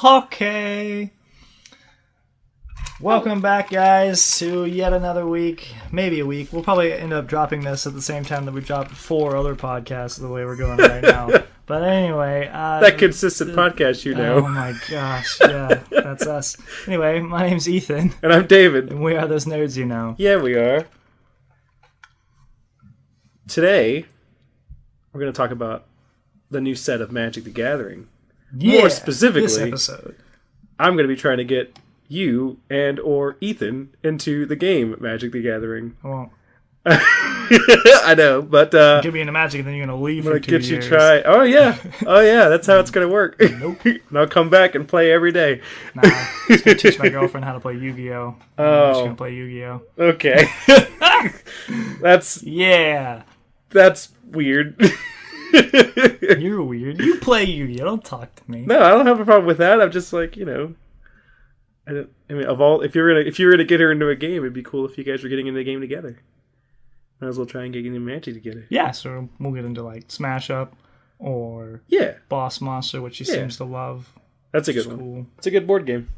Okay. Welcome back, guys, to yet another week. Maybe a week. We'll probably end up dropping this at the same time that we dropped 4 other podcasts the way we're going right now. But anyway... that consistent podcast, you know. Oh my gosh, yeah, that's us. Anyway, my name's Ethan. And I'm David. And we are those nerds you know. Yeah, we are. Today, we're going to talk about the new set of Magic the Gathering. Yeah, more specifically, this episode. I'm going to be trying to get you and or Ethan into the game Magic the Gathering. I won't. I know, but give me into Magic and then you're going to leave for 2 get years. you try. Oh yeah, that's how it's going to work. Nope. And I'll come back and play every day. Nah, I'm just going to teach my girlfriend how to play Yu-Gi-Oh. I'm just going to play Yu-Gi-Oh. Okay. That's weird. You're weird. You play Yu-Gi-Oh! Don't talk to me. No, I don't have a problem with that. I'm just like, I mean, if you're gonna get her into a game, it'd be cool if you guys were getting into the game together. Might as well try and get into Magic together. Yeah, so we'll get into like Smash Up or Boss Monster, which she seems to love. That's a good one. Cool. It's a good board game.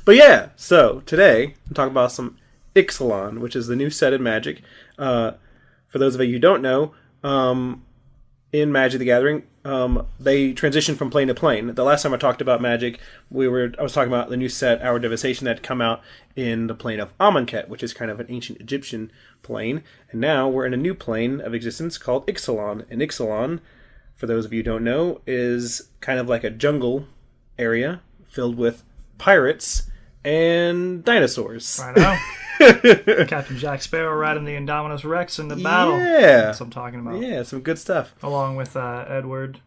But yeah, so today I'm talking about some Ixalan, which is the new set in Magic. For those of you who don't know, in Magic the Gathering, they transitioned from plane to plane. The last time I talked about Magic, I was talking about the new set, Our Devastation, that had come out in the plane of Amonkhet, which is kind of an ancient Egyptian plane. And now we're in a new plane of existence called Ixalan. And Ixalan, for those of you who don't know, is kind of like a jungle area filled with pirates and dinosaurs. I know. Captain Jack Sparrow riding the Indominus Rex in the battle. Yeah. That's what I'm talking about. Yeah, some good stuff. Along with Edward.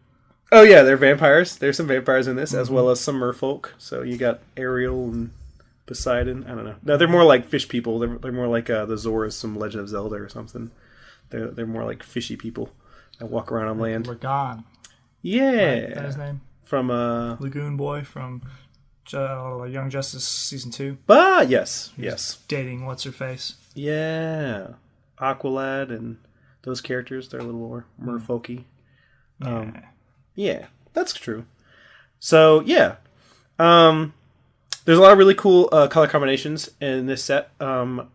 Oh yeah, they're vampires. There's some vampires in this, as well as some merfolk. So you got Ariel and Poseidon. I don't know. No, they're more like fish people. They're more like the Zoras from Legend of Zelda or something. They're more like fishy people that walk around on land. Lagoon. Yeah. Right, that's his name? From Lagoon Boy from Young Justice Season 2. Yes. Dating what's-her-face. Yeah. Aqualad and those characters, they're a little more merfolky. Yeah, that's true. So, yeah. There's a lot of really cool color combinations in this set,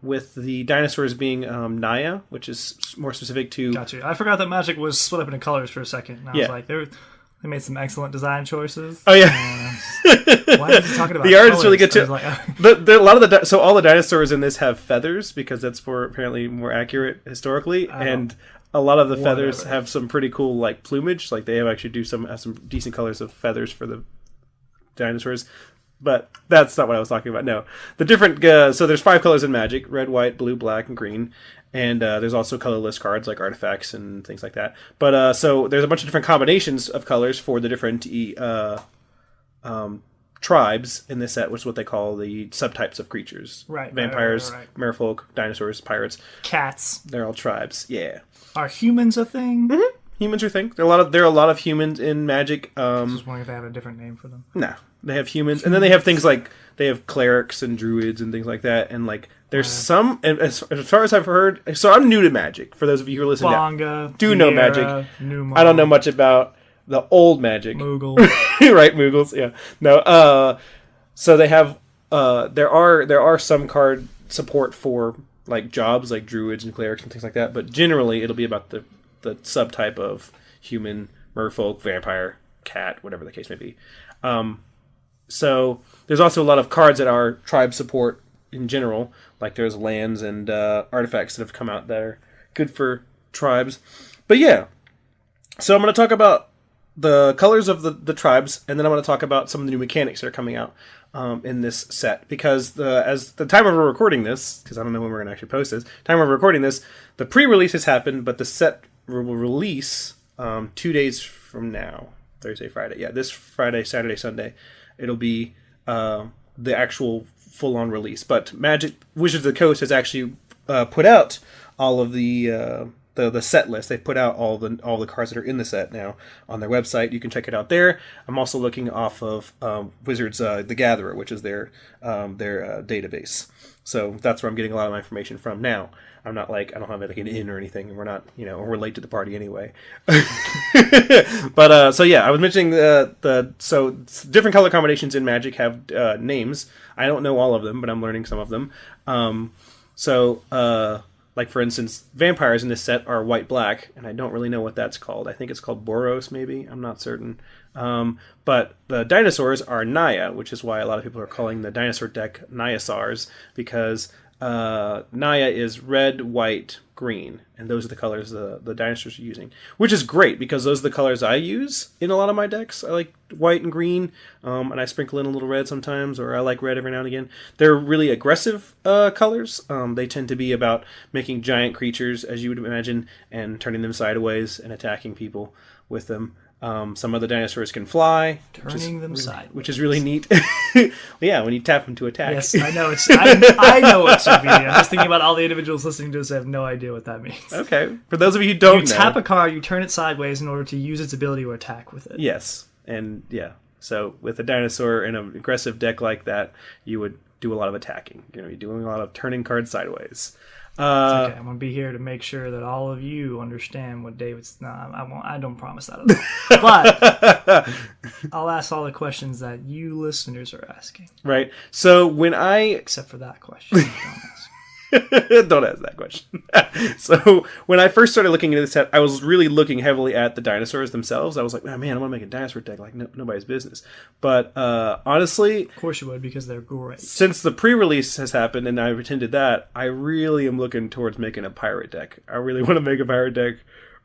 with the dinosaurs being Naya, which is more specific to... Gotcha. I forgot that Magic was split up into colors for a second. And I was like, they made some excellent design choices. Oh, yeah. Why are you talking about the art is really good, too. Like, so all the dinosaurs in this have feathers, because that's apparently more accurate historically, and... A lot of the feathers have some pretty cool like plumage. Like they have some decent colors of feathers for the dinosaurs. But that's not what I was talking about. No. The different so there's 5 colors in Magic: red, white, blue, black, and green. And there's also colorless cards like artifacts and things like that. But so there's a bunch of different combinations of colors for the different tribes in this set, which is what they call the subtypes of creatures. Right. Vampires, right. merfolk, dinosaurs, pirates. Cats. They're all tribes. Yeah. Are humans a thing? Mm-hmm. Humans are a thing. There are a lot of humans in Magic. I was just wondering if they have a different name for them. No. They have humans. And then they have things like, they have clerics and druids and things like that. And like, there's some, and as far as I've heard, so I'm new to Magic, for those of you who are listening. Bonga, know Magic. Numa. I don't know much about the old Magic. Moogle. Right, Moogles, yeah. No, so they have, there are some card support for, like, jobs, like druids and clerics and things like that, but generally it'll be about the subtype of human, merfolk, vampire, cat, whatever the case may be. So there's also a lot of cards that are tribe support in general, like there's lands and artifacts that have come out that are good for tribes. But yeah, so I'm going to talk about the colors of the tribes, and then I'm going to talk about some of the new mechanics that are coming out in this set. Because as the time of recording this, because I don't know when we're going to actually post this, time of recording this, the pre-release has happened, but the set will release 2 days from now, Thursday, Friday. Yeah, this Friday, Saturday, Sunday, it'll be the actual full-on release. But Magic Wizards of the Coast has actually put out all of the the set list. They put out all the cards that are in the set now on their website. You can check it out there. I'm also looking off of Wizards The Gatherer, which is their database. So that's where I'm getting a lot of my information from now. I'm not like, I don't have like an in or anything. We're not, we're late to the party anyway. But so yeah, I was mentioning so different color combinations in Magic have names. I don't know all of them, but I'm learning some of them. Like for instance, vampires in this set are white-black, and I don't really know what that's called. I think it's called Boros, maybe. I'm not certain. But the dinosaurs are Naya, which is why a lot of people are calling the dinosaur deck Nayasars, because Naya is red, white, green, and those are the colors the dinosaurs are using, which is great because those are the colors I use in a lot of my decks. I like white and green, and I sprinkle in a little red sometimes, or I like red every now and again. They're really aggressive colors. They tend to be about making giant creatures, as you would imagine, and turning them sideways and attacking people with them. Some of the dinosaurs can fly, turning them sideways, which is really neat. Yeah, when you tap them to attack. Yes, I know. I know what should be. I'm just thinking about all the individuals listening to this. I have no idea what that means. Okay, for those of you who don't know, tap a card, you turn it sideways in order to use its ability to attack with it. Yes, and yeah. So with a dinosaur in an aggressive deck like that, you would do a lot of attacking. You're doing a lot of turning cards sideways. It's okay. I'm gonna be here to make sure that all of you understand what David's. No, I won't. I don't promise that at all. But I'll ask all the questions that you listeners are asking. Right. So when except for that question, don't ask. Don't ask that question. So when I first started looking into this set, I was really looking heavily at the dinosaurs themselves. I was like, oh, man, I want to make a dinosaur deck like nobody's business. But honestly, of course you would, because they're great. Since the pre-release has happened and I attended that, I really am looking towards making a pirate deck. I really want to make a pirate deck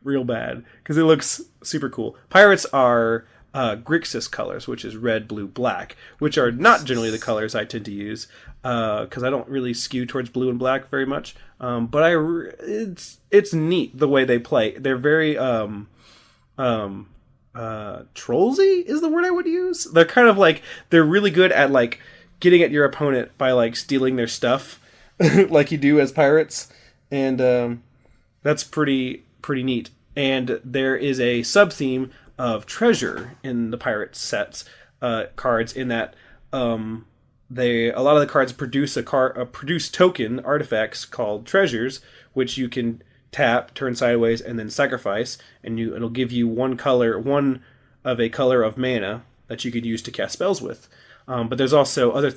real bad because it looks super cool. Pirates are Grixis colors, which is red, blue, black, which are not generally the colors I tend to use because I don't really skew towards blue and black very much. But it's neat the way they play. They're very trollsy is the word I would use. They're kind of like, they're really good at like getting at your opponent by like stealing their stuff like you do as pirates, and that's pretty neat. And there is a sub theme of treasure in the pirate sets cards, in that a lot of the cards produce produce token artifacts called treasures, which you can tap, turn sideways, and then sacrifice, and it'll give you one of a color of mana that you could use to cast spells with. But there's also other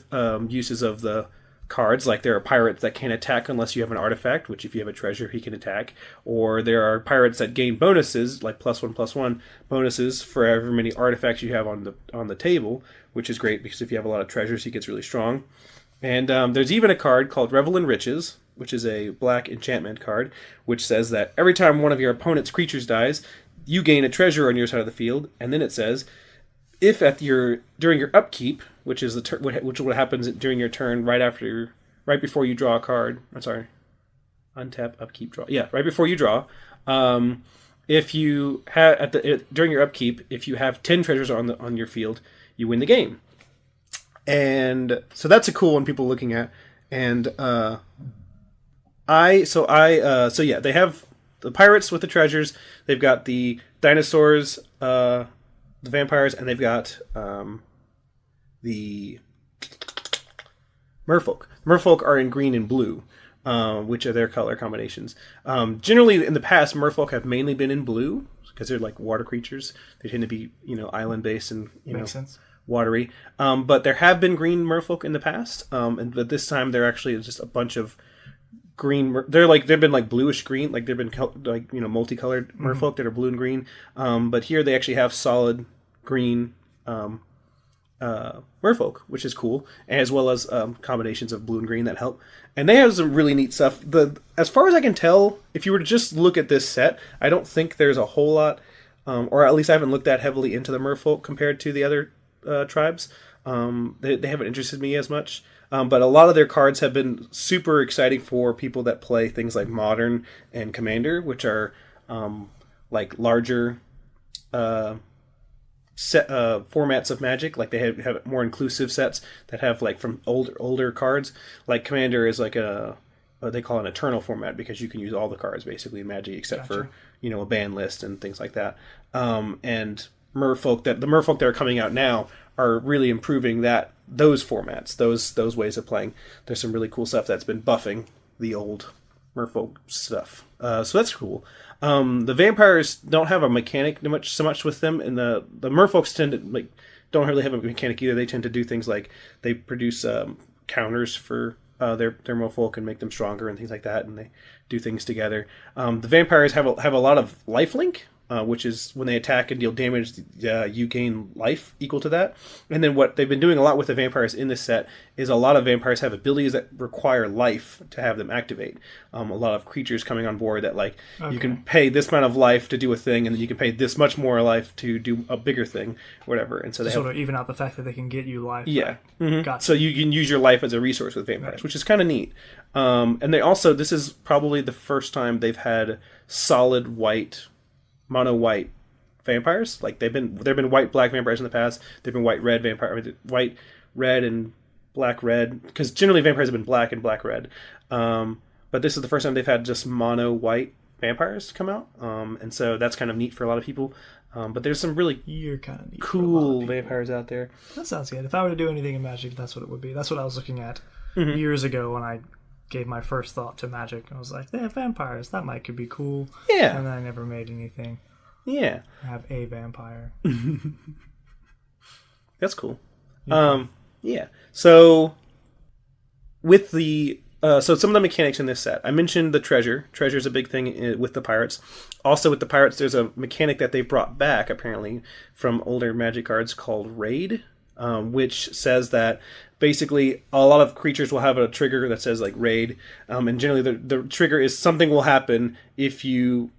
uses of the cards, like there are pirates that can't attack unless you have an artifact, which if you have a treasure he can attack, or there are pirates that gain bonuses, like +1/+1 bonuses for however many artifacts you have on the table, which is great because if you have a lot of treasures he gets really strong. And there's even a card called Revel in Riches, which is a black enchantment card, which says that every time one of your opponent's creatures dies, you gain a treasure on your side of the field, and then it says, if during your upkeep, which is which what happens during your turn right before you draw a card. I'm sorry, untap, upkeep, draw. Yeah, right before you draw. If you have during your upkeep, if you have 10 treasures on your field, you win the game. And so that's a cool one people looking at. And so yeah, they have the pirates with the treasures. They've got the dinosaurs, the vampires, and they've got the merfolk. Merfolk are in green and blue, which are their color combinations. Generally, in the past, merfolk have mainly been in blue because they're like water creatures. They tend to be, island based and makes sense. Watery. But there have been green merfolk in the past, but this time they're actually just a bunch of green. They've been like bluish green, like they've been like multicolored merfolk that are blue and green. But here they actually have solid green merfolk, which is cool, as well as combinations of blue and green that help. And they have some really neat stuff. As far as I can tell, if you were to just look at this set, I don't think there's a whole lot, or at least I haven't looked that heavily into the merfolk compared to the other tribes. They haven't interested me as much. But a lot of their cards have been super exciting for people that play things like Modern and Commander, which are like larger formats of Magic. Like they have more inclusive sets that have like from older cards. Like Commander is like a what they call an eternal format, because you can use all the cards basically in Magic except for a ban list and things like that. And Merfolk the Merfolk that are coming out now are really improving those formats, those ways of playing. There's some really cool stuff that's been buffing the old Merfolk stuff. So that's cool. The vampires don't have a mechanic so much with them, and the Merfolks tend to don't really have a mechanic either. They tend to do things like they produce counters for their Merfolk and make them stronger and things like that, and they do things together. The vampires have a lot of lifelink, which is when they attack and deal damage, you gain life equal to that. And then what they've been doing a lot with the vampires in this set is a lot of vampires have abilities that require life to have them activate. A lot of creatures coming on board that you can pay this amount of life to do a thing, and then you can pay this much more life to do a bigger thing, whatever. And so they sort of even out the fact that they can get you life. Yeah. Mm-hmm. Gotcha. So you can use your life as a resource with vampires, which is kind of neat. And they also, this is probably the first time they've had solid mono white vampires. Like there've been white black vampires in the past. There've been white red white red and black red, because generally vampires have been black and black red. But this is the first time they've had just mono white vampires come out. And so that's kind of neat for a lot of people. But there's some really cool vampires out there. That sounds good. If I were to do anything in Magic, that's what it would be. That's what I was looking at years ago when I gave my first thought to Magic. I was like, they have vampires. That could be cool. Yeah. And then I never made anything. Yeah. I have a vampire. That's cool. Yeah. So with the so some of the mechanics in this set, I mentioned the treasure. Treasure's a big thing with the pirates. Also with the pirates, there's a mechanic that they brought back apparently from older Magic cards called Raid, which says that basically a lot of creatures will have a trigger that says Raid, and generally the trigger is something will happen if you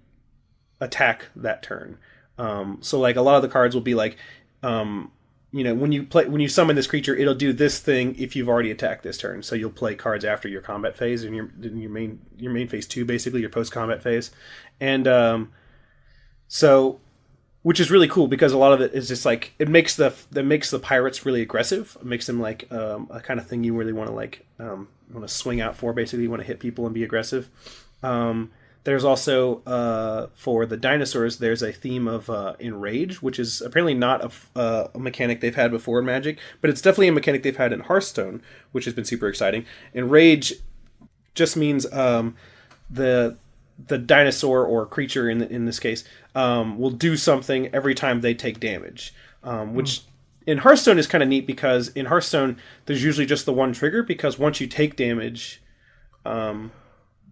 attack that turn. So a lot of the cards will be when you summon this creature, it'll do this thing if you've already attacked this turn. So you'll play cards after your combat phase and your main phase 2, basically your post combat phase, and so. Which is really cool because a lot of it is just it makes the pirates really aggressive. It makes them a kind of thing you really want to swing out for. Basically, you want to hit people and be aggressive. There's also for the dinosaurs, there's a theme of enrage, which is apparently not a mechanic they've had before in Magic, but it's definitely a mechanic they've had in Hearthstone, which has been super exciting. Enrage just means the dinosaur or creature in this case will do something every time they take damage, which in Hearthstone is kind of neat because in Hearthstone there's usually just the one trigger, because once you take damage,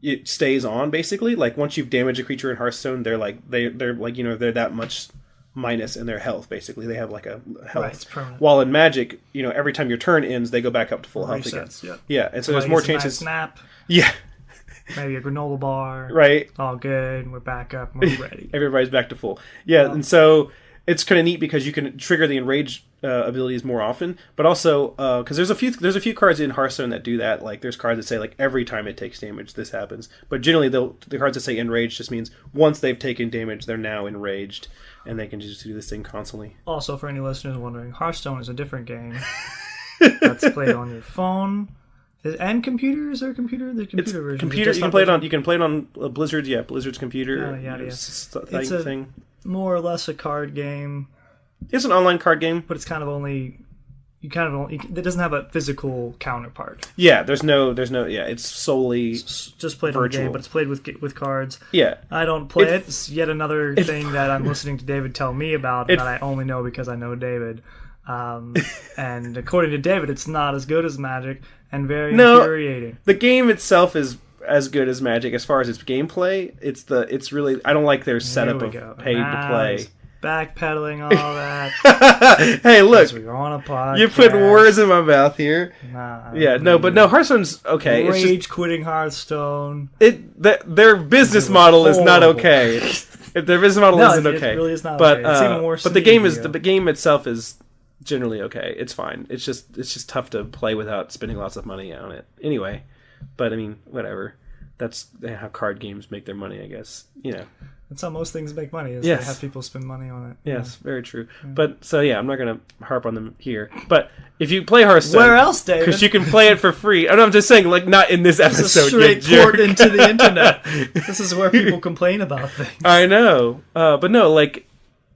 it stays on basically. Once you've damaged a creature in Hearthstone, they're they're that much minus in their health. Basically, they have a health. Right, while in Magic, every time your turn ends, they go back up to full health again. Yeah, and so there's more chances. Snap. Yeah. Maybe a granola bar. Right. All good. We're back up. We're ready. Everybody's back to full. Yeah, and so it's kind of neat because you can trigger the enrage abilities more often, but also because there's a few cards in Hearthstone that do that. There's cards that say every time it takes damage, this happens. But generally, the cards that say enraged just means once they've taken damage, they're now enraged, and they can just do this thing constantly. Also, for any listeners wondering, Hearthstone is a different game that's played on your phone. And computer? Is there a computer? The computer version. Computer. You can play it on Blizzard. Yeah, Blizzard's computer. It's a more or less a card game. It's an online card game, but it's kind of only. It doesn't have a physical counterpart. Yeah, there's no. Yeah, it's solely just played virtual. on game, but it's played with cards. Yeah, I don't play it. It's yet another thing that I'm listening to David tell me about, and that I only know because I know David. And according to David, it's not as good as Magic and very infuriating. The game itself is as good as Magic as far as its gameplay. It's really, I don't like their setup of paid to play. Backpedaling all that. Hey, look, we're on a podcast. You put words in my mouth here. But Hearthstone's okay. Rage quitting Hearthstone. Their business model is not okay. Their business model isn't okay. It really is not okay. It's even worse. But the game itself is generally okay. It's fine. It's just tough to play without spending lots of money on it. Anyway, but I mean, whatever. That's how card games make their money, I guess. That's how most things make money, is Yes. they have people spend money on it. Yes, very true. But, so yeah, I'm not going to harp on them here. But if you play Hearthstone... Where else, David? Because you can play it for free. I'm just saying, like, not in this episode, It's a straight you jerk. port into the internet. This is where people complain about things. I know. But no, like,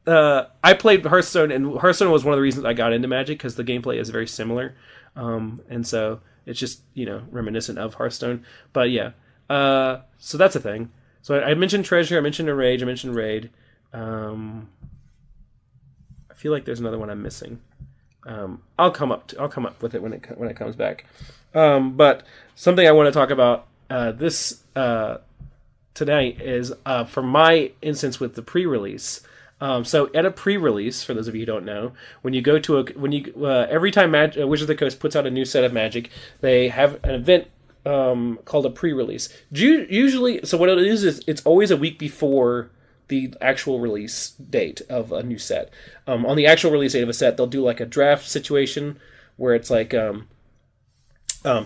I played Hearthstone, and Hearthstone was one of the reasons I got into Magic, because the gameplay is very similar. And so it's just, reminiscent of Hearthstone. But yeah. So that's a thing. So I mentioned Treasure, I mentioned Enrage, I mentioned Raid. I feel like there's another one I'm missing. I'll come up with it when it comes back. But something I want to talk about this tonight is from my instance with the pre-release. So at a pre-release, for those of you who don't know, when you go to every time Wizards of the Coast puts out a new set of Magic, they have an event called a pre-release. Usually, so what it is it's always a week before the actual release date of a new set. On the actual release date of a set, they'll do like a draft situation where it's like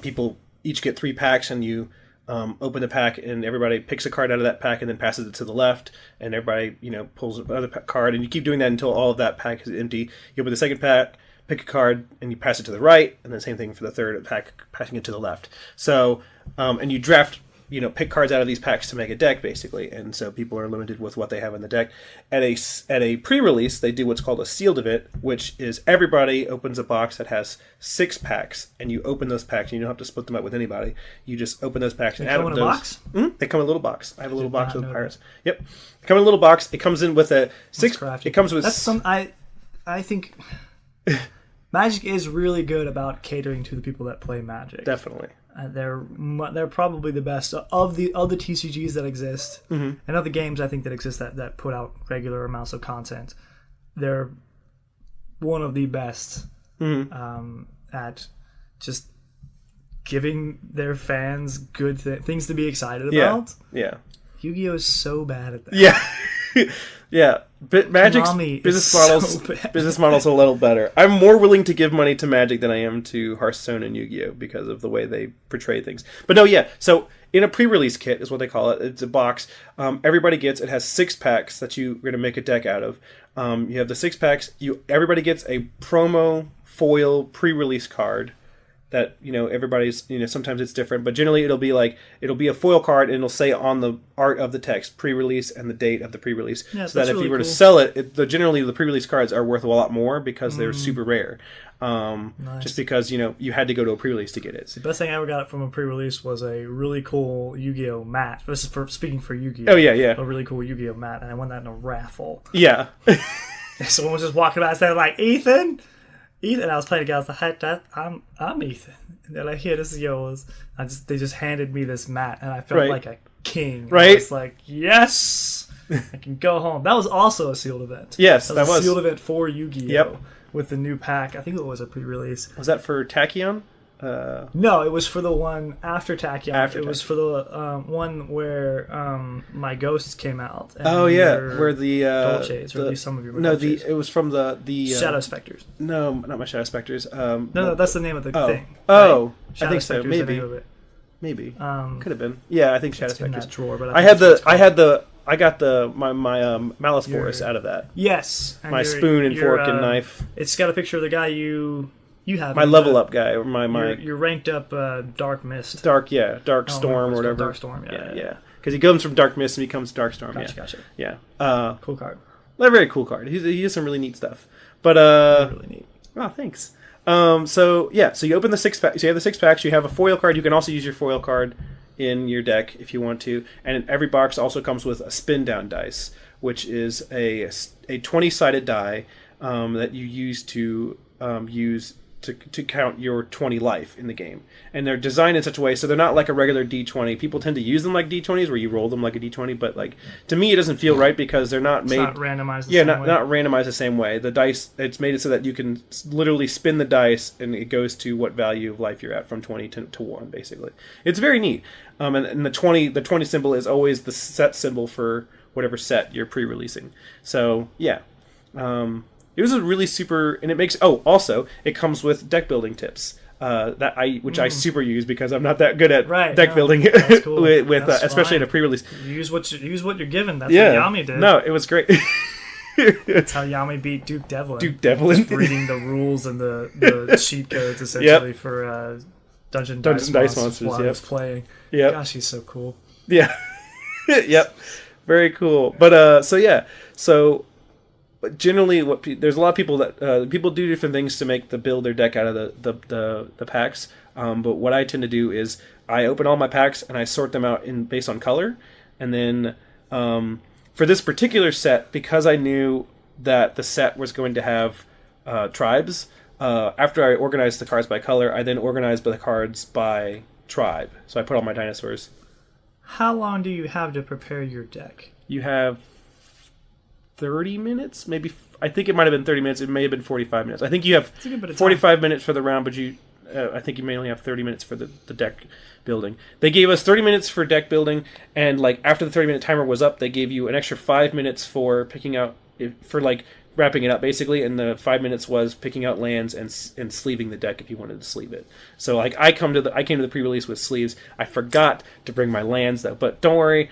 people each get 3 packs, and you open the pack, and everybody picks a card out of that pack and then passes it to the left, and everybody pulls another card, and you keep doing that until all of that pack is empty. You open the second pack, pick a card, and you pass it to the right, and then same thing for the third pack, passing it to the left. So, and you draft, pick cards out of these packs to make a deck, basically, and so people are limited with what they have in the deck. At a pre-release, they do what's called a sealed event, which is everybody opens a box that has 6 packs, and you open those packs, and you don't have to split them up with anybody. You just open those packs and add them. They come in a box? Mm-hmm. They come in a little box. I have a little box with Pirates. Yep. They come in a little box. It comes in with a 6. It comes with... I think... Magic is really good about catering to the people that play Magic. Definitely. They're probably the best of the TCGs that exist, mm-hmm. and of the games I think that exist that put out regular amounts of content. They're one of the best at just giving their fans good things to be excited about. Yeah. Yu-Gi-Oh is so bad at that. Yeah. Yeah. But Magic's business model's a little better. I'm more willing to give money to Magic than I am to Hearthstone and Yu-Gi-Oh because of the way they portray things. But no, yeah. So in a pre-release kit is what they call it. It's a box. Everybody gets. It has 6 packs that you're going to make a deck out of. You have the 6 packs. Everybody gets a promo foil pre-release card. That everybody's sometimes it's different, but generally it'll be a foil card, and it'll say on the art of the text pre-release and the date of the pre-release, so that if you were to sell it, generally the pre-release cards are worth a lot more because they're super rare. Nice. Just because you had to go to a pre-release to get it. The best thing I ever got from a pre-release was a really cool Yu-Gi-Oh mat. This is speaking for Yu-Gi-Oh. Oh yeah. A really cool Yu-Gi-Oh mat, and I won that in a raffle. Yeah. Someone was just walking by and saying like, Ethan, and I was playing against the heck. I'm Ethan. And they're like, here, this is yours. They just handed me this mat, and I felt like a king. Right. I was like, yes, I can go home. That was also a sealed event. Yes, that was a sealed event for Yu-Gi-Oh. Yep. With the new pack. I think it was a pre-release. Was that for Tachyon? No, it was for the one after Tachyon. It was for the one where my ghosts came out. And where the Dolces, or at least some of your Dolces. It was from the Shadow Specters. No, not my Shadow Specters. No, that's the name of the thing. Oh, right? Shadow I think Specters, so. Maybe. The name of it. Maybe. Could have been. Yeah, I think Shadow Specters. In that drawer, but I got my Malice Force out of that. Yes. My spoon and fork and knife. It's got a picture of the guy you have. My level up guy, or my you're ranked up Dark Mist. Dark Storm or whatever. Dark Storm, yeah. Because he goes from Dark Mist and becomes Dark Storm. Gotcha. Yeah. Cool card. A very cool card. He has some really neat stuff. But really neat. Oh, thanks. So you open the 6 packs. So you have the 6 packs. You have a foil card. You can also use your foil card in your deck if you want to. And every box also comes with a spin down dice, which is a 20-sided die that you use to count your 20 life in the game. And they're designed in such a way so they're not like a regular D20. People tend to use them like D20s where you roll them like a D20, but like to me it doesn't feel right because they're not made... It's not randomized the same way. Not randomized the same way. The dice, it's made it so that you can literally spin the dice and it goes to what value of life you're at from 20 to 1, basically. It's very neat. And the 20 symbol is always the set symbol for whatever set you're pre-releasing. So, yeah. It was a really super... And it makes... Oh, also, it comes with deck building tips. which I super use because I'm not that good at deck building cool. with especially in a pre-release. Use what you're given. That's what Yami did. No, it was great. That's how Yami beat Duke Devlin. Just reading the rules and the cheat codes essentially for Dungeon Dice Monsters while I was playing. Yep. Gosh, he's so cool. Yeah. Yep. Very cool. But but generally, there's a lot of people that people do different things to build their deck out of the packs. But what I tend to do is I open all my packs and I sort them out based on color, and then for this particular set, because I knew that the set was going to have tribes. After I organized the cards by color, I then organized the cards by tribe. So I put all my dinosaurs. How long do you have to prepare your deck? You have 30 minutes, maybe. I think it might have been 30 minutes. It may have been 45 minutes. I think you have 45 minutes for the round, but I think you may only have 30 minutes for the deck building. They gave us 30 minutes for deck building, and after the 30-minute timer was up, they gave you an extra 5 minutes for picking out, wrapping it up basically, and the 5 minutes was picking out lands and sleeving the deck if you wanted to sleeve it. So I came to the pre-release with sleeves. I forgot to bring my lands though, but don't worry,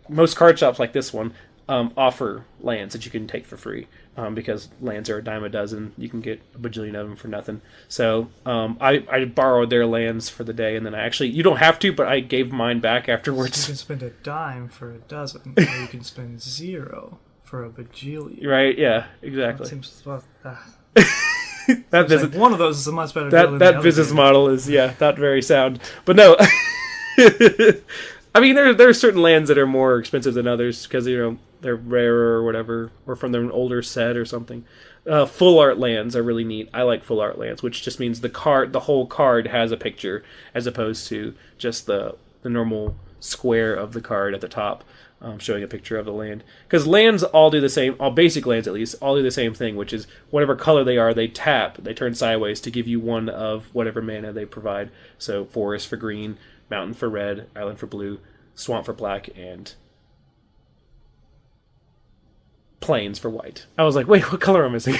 most card shops like this one offer lands that you can take for free, because lands are a dime a dozen. You can get a bajillion of them for nothing. So I borrowed their lands for the day, and then you don't have to, but I gave mine back afterwards. So you can spend a dime for a dozen, or you can spend 0 for a bajillion. Right? Yeah, exactly. That seems that one of those is a much better deal than the that other business game. model is not very sound. But no. I mean, there are certain lands that are more expensive than others because they're rarer or whatever, or from an older set or something. Full art lands are really neat. I like full art lands, which just means the whole card has a picture as opposed to just the normal square of the card at the top, showing a picture of the land. Because lands all do the same, all basic lands at least, all do the same thing, which is whatever color they are, they turn sideways to give you one of whatever mana they provide. So forest for green, mountain for red, island for blue, swamp for black, and plains for white. I was like, wait, what color am I missing?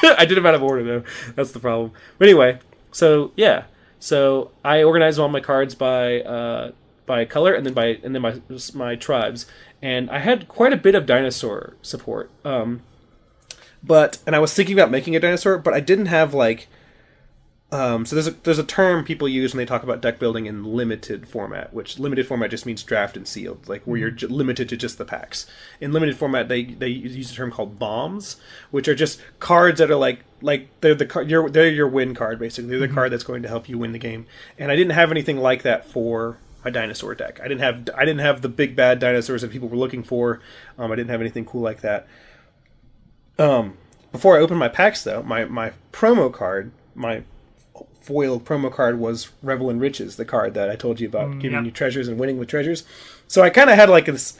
I did them out of order though. That's the problem. But anyway, so yeah. So I organized all my cards by color and then my tribes. And I had quite a bit of dinosaur support. And I was thinking about making a dinosaur, but I didn't have so there's a term people use when they talk about deck building in limited format, which limited format just means draft and sealed, where you're limited to just the packs. In limited format, they use a term called bombs, which are just cards that are they're your win card basically. They're the card that's going to help you win the game. And I didn't have anything like that for my dinosaur deck. I didn't have the big bad dinosaurs that people were looking for. I didn't have anything cool like that. Before I opened my packs though, my promo card, my foil promo card was Revel in Riches, the card that I told you about, giving you treasures and winning with treasures. So I kind of had this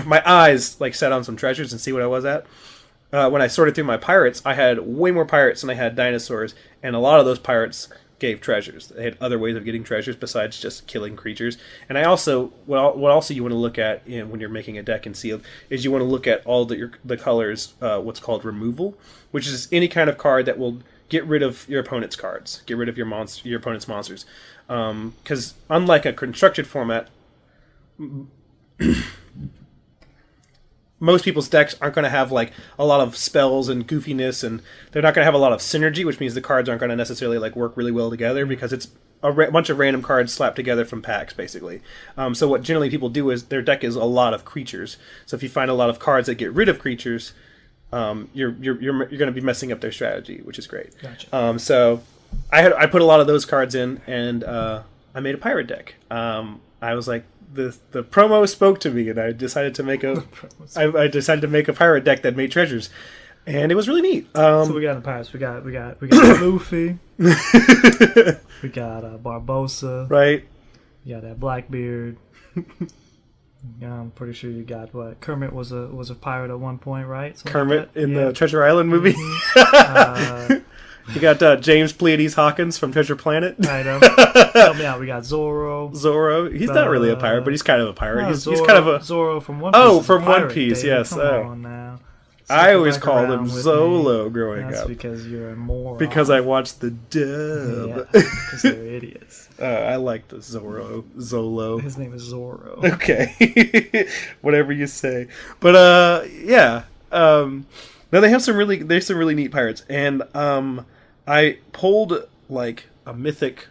my eyes set on some treasures and see what I was at. When I sorted through my pirates, I had way more pirates than I had dinosaurs, and a lot of those pirates gave treasures. They had other ways of getting treasures besides just killing creatures. And I also, what also you want to look at when you're making a deck in sealed is you want to look at all the colors, what's called removal, which is any kind of card that will get rid of your opponent's cards, get rid of your opponent's monsters. Because unlike a constructed format, most people's decks aren't going to have a lot of spells and goofiness, and they're not going to have a lot of synergy, which means the cards aren't going to necessarily work really well together because it's a bunch of random cards slapped together from packs, basically. So what generally people do is their deck is a lot of creatures. So if you find a lot of cards that get rid of creatures, you're going to be messing up their strategy, which is great. Gotcha. So I put a lot of those cards in, and I made a pirate deck. I was like, the promo spoke to me, and I decided to make a pirate deck that made treasures, and it was really neat. So we got in the pirates. We got Luffy. We got Barbossa. Right. You got that Blackbeard. I'm pretty sure you got what Kermit was a pirate at one point, right? Something Kermit in the Treasure Island movie. Mm-hmm. You got James Pleiades Hawkins from Treasure Planet. I know. Help me out. We got Zorro. He's not really a pirate, but he's kind of a pirate. He's Zorro, kind of a Zorro from One Piece. Oh, from One Piece, David. yes. Come on now. I always called him Zolo growing up. That's because you're a moron. Because I watched the dub. Yeah, because they're idiots. I like the Zolo. His name is Zorro. Okay. Whatever you say. But, yeah. No, they have some really neat pirates. And I pulled, like, a mythic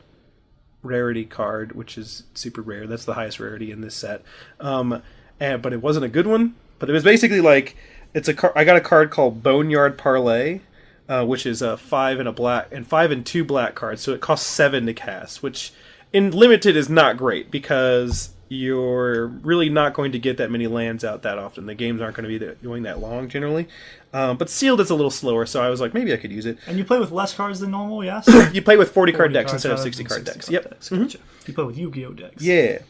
rarity card, which is super rare. That's the highest rarity in this set. But it wasn't a good one. But it was basically like I got a card called Boneyard Parlay, which is a 5 and a black and 5 and 2 black cards. So it costs 7 to cast, which in limited is not great because you're really not going to get that many lands out that often. The games aren't going to be going that long generally. But sealed is a little slower, so I was like, maybe I could use it. And you play with less cards than normal, yes? You play with 40 card decks instead of 60 card decks. Yep. Gotcha. Mm-hmm. You play with Yu-Gi-Oh decks. Yeah.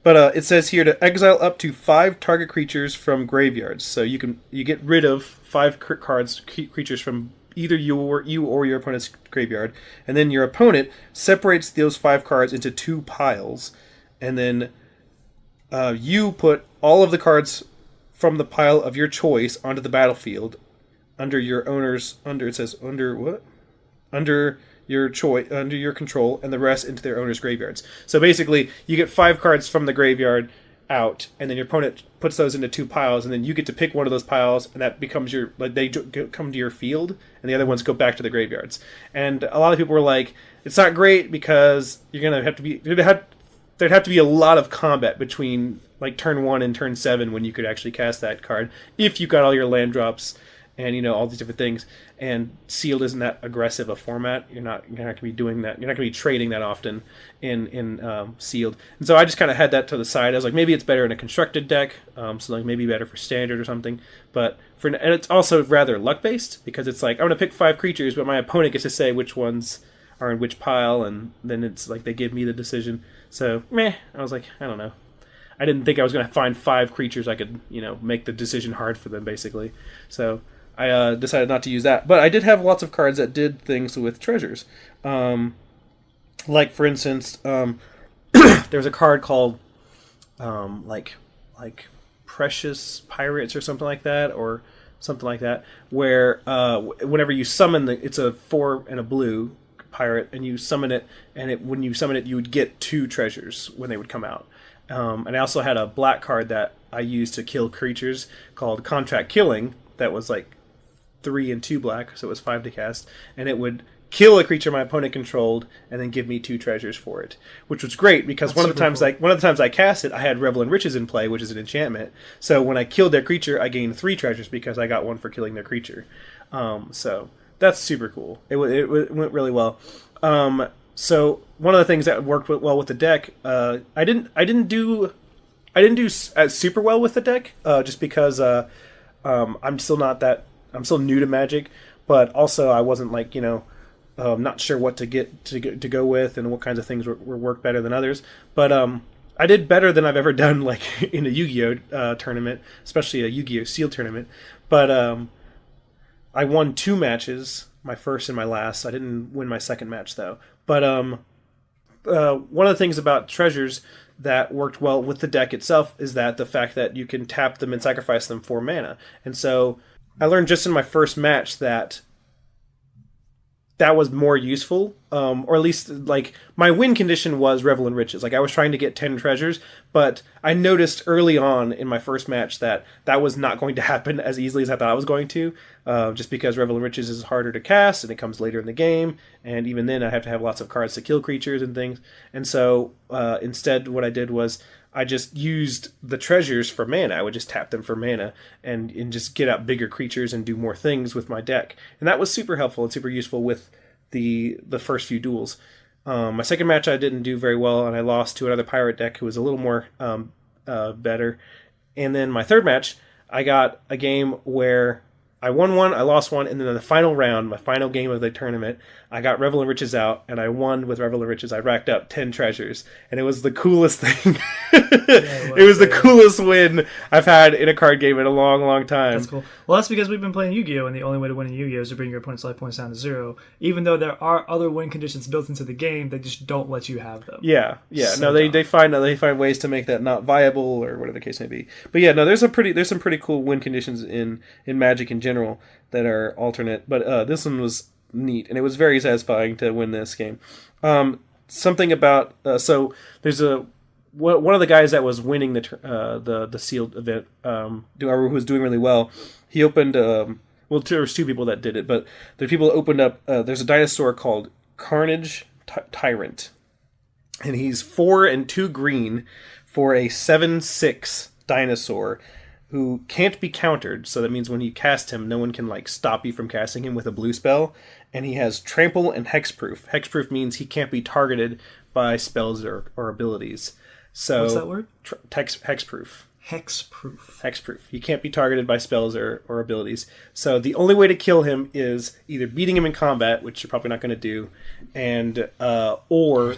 But it says here to exile up to 5 target creatures from graveyards. So you get rid of 5 creatures from either you or your opponent's graveyard, and then your opponent separates those 5 cards into 2 piles, and then you put all of the cards from the pile of your choice onto the battlefield under your control, and the rest into their owner's graveyards. So basically, you get 5 cards from the graveyard out, and then your opponent puts those into 2 piles, and then you get to pick one of those piles, and that becomes they come to your field, and the other ones go back to the graveyards. And a lot of people were like, it's not great because there'd have to be a lot of combat between like turn 1 and turn 7 when you could actually cast that card if you got all your land drops and all these different things. And sealed isn't that aggressive a format. You're not going to be doing that. You're not going to be trading that often in sealed. And so I just kind of had that to the side. I was like, maybe it's better in a constructed deck, so like maybe better for standard or something. And it's also rather luck based because it's like I'm going to pick 5 creatures, but my opponent gets to say which ones are in which pile, and then it's like they give me the decision. So I was like, I don't know. I didn't think I was going to find 5 creatures I could make the decision hard for them basically. So I decided not to use that. But I did have lots of cards that did things with treasures. Like, for instance, there's a card called like Precious Pirates or something like that, where whenever you summon it's a 4 and a blue pirate, and you summon it, and when you summon it, you would get 2 treasures when they would come out. And I also had a black card that I used to kill creatures called Contract Killing that was like 3 and 2 black, so it was 5 to cast, and it would kill a creature my opponent controlled and then give me 2 treasures for it, which was great because one of the times I cast it, I had Revel in Riches in play, which is an enchantment. So when I killed their creature, I gained 3 treasures because I got 1 for killing their creature. So that's super cool. It went really well. So one of the things that worked well with the deck, I didn't do super well with the deck, just because I'm still new to Magic, but also I wasn't like not sure what to go with and what kinds of things work better than others. But I did better than I've ever done like in a Yu-Gi-Oh tournament, especially a Yu-Gi-Oh sealed tournament. But I won 2 matches, my first and my last. I didn't win my second match though. But one of the things about treasures that worked well with the deck itself is that the fact that you can tap them and sacrifice them for mana. And so I learned just in my first match that was more useful, or at least like my win condition was Revel in Riches. Like I was trying to get 10 treasures, but I noticed early on in my first match that was not going to happen as easily as I thought I was going to, just because Revel in Riches is harder to cast and it comes later in the game, and even then I have to have lots of cards to kill creatures and things. And so instead what I did was I just used the treasures for mana. I would just tap them for mana and just get out bigger creatures and do more things with my deck. And that was super helpful and super useful with the first few duels. My second match I didn't do very well, and I lost to another pirate deck who was a little more better. And then my third match, I got a game where I won 1, I lost 1, and then in the final round, my final game of the tournament, I got Revel in Riches out, and I won with Revel in Riches. I racked up 10 treasures, and it was the coolest thing. It was the coolest win I've had in a card game in a long, long time. That's cool. Well, that's because we've been playing Yu-Gi-Oh! And the only way to win in Yu-Gi-Oh! Is to bring your opponent's life points down to 0. Even though there are other win conditions built into the game, they just don't let you have them. Yeah. So they find ways to make that not viable or whatever the case may be. But yeah, no, there's some pretty cool win conditions in Magic in general. general that are alternate, but this one was neat, and it was very satisfying to win this game. Something about so there's one of the guys that was winning the sealed event, who was doing really well. He opened there was two people that did it, but the people that opened up. There's a dinosaur called Carnage Tyrant, and he's 4 and 2 green for a 7/6 dinosaur who can't be countered. So that means when you cast him, no one can stop you from casting him with a blue spell. And he has trample and hexproof. Hexproof means he can't be targeted by spells or abilities. So what's that word? Hexproof. Hexproof. He can't be targeted by spells or abilities. So the only way to kill him is either beating him in combat, which you're probably not going to do, and or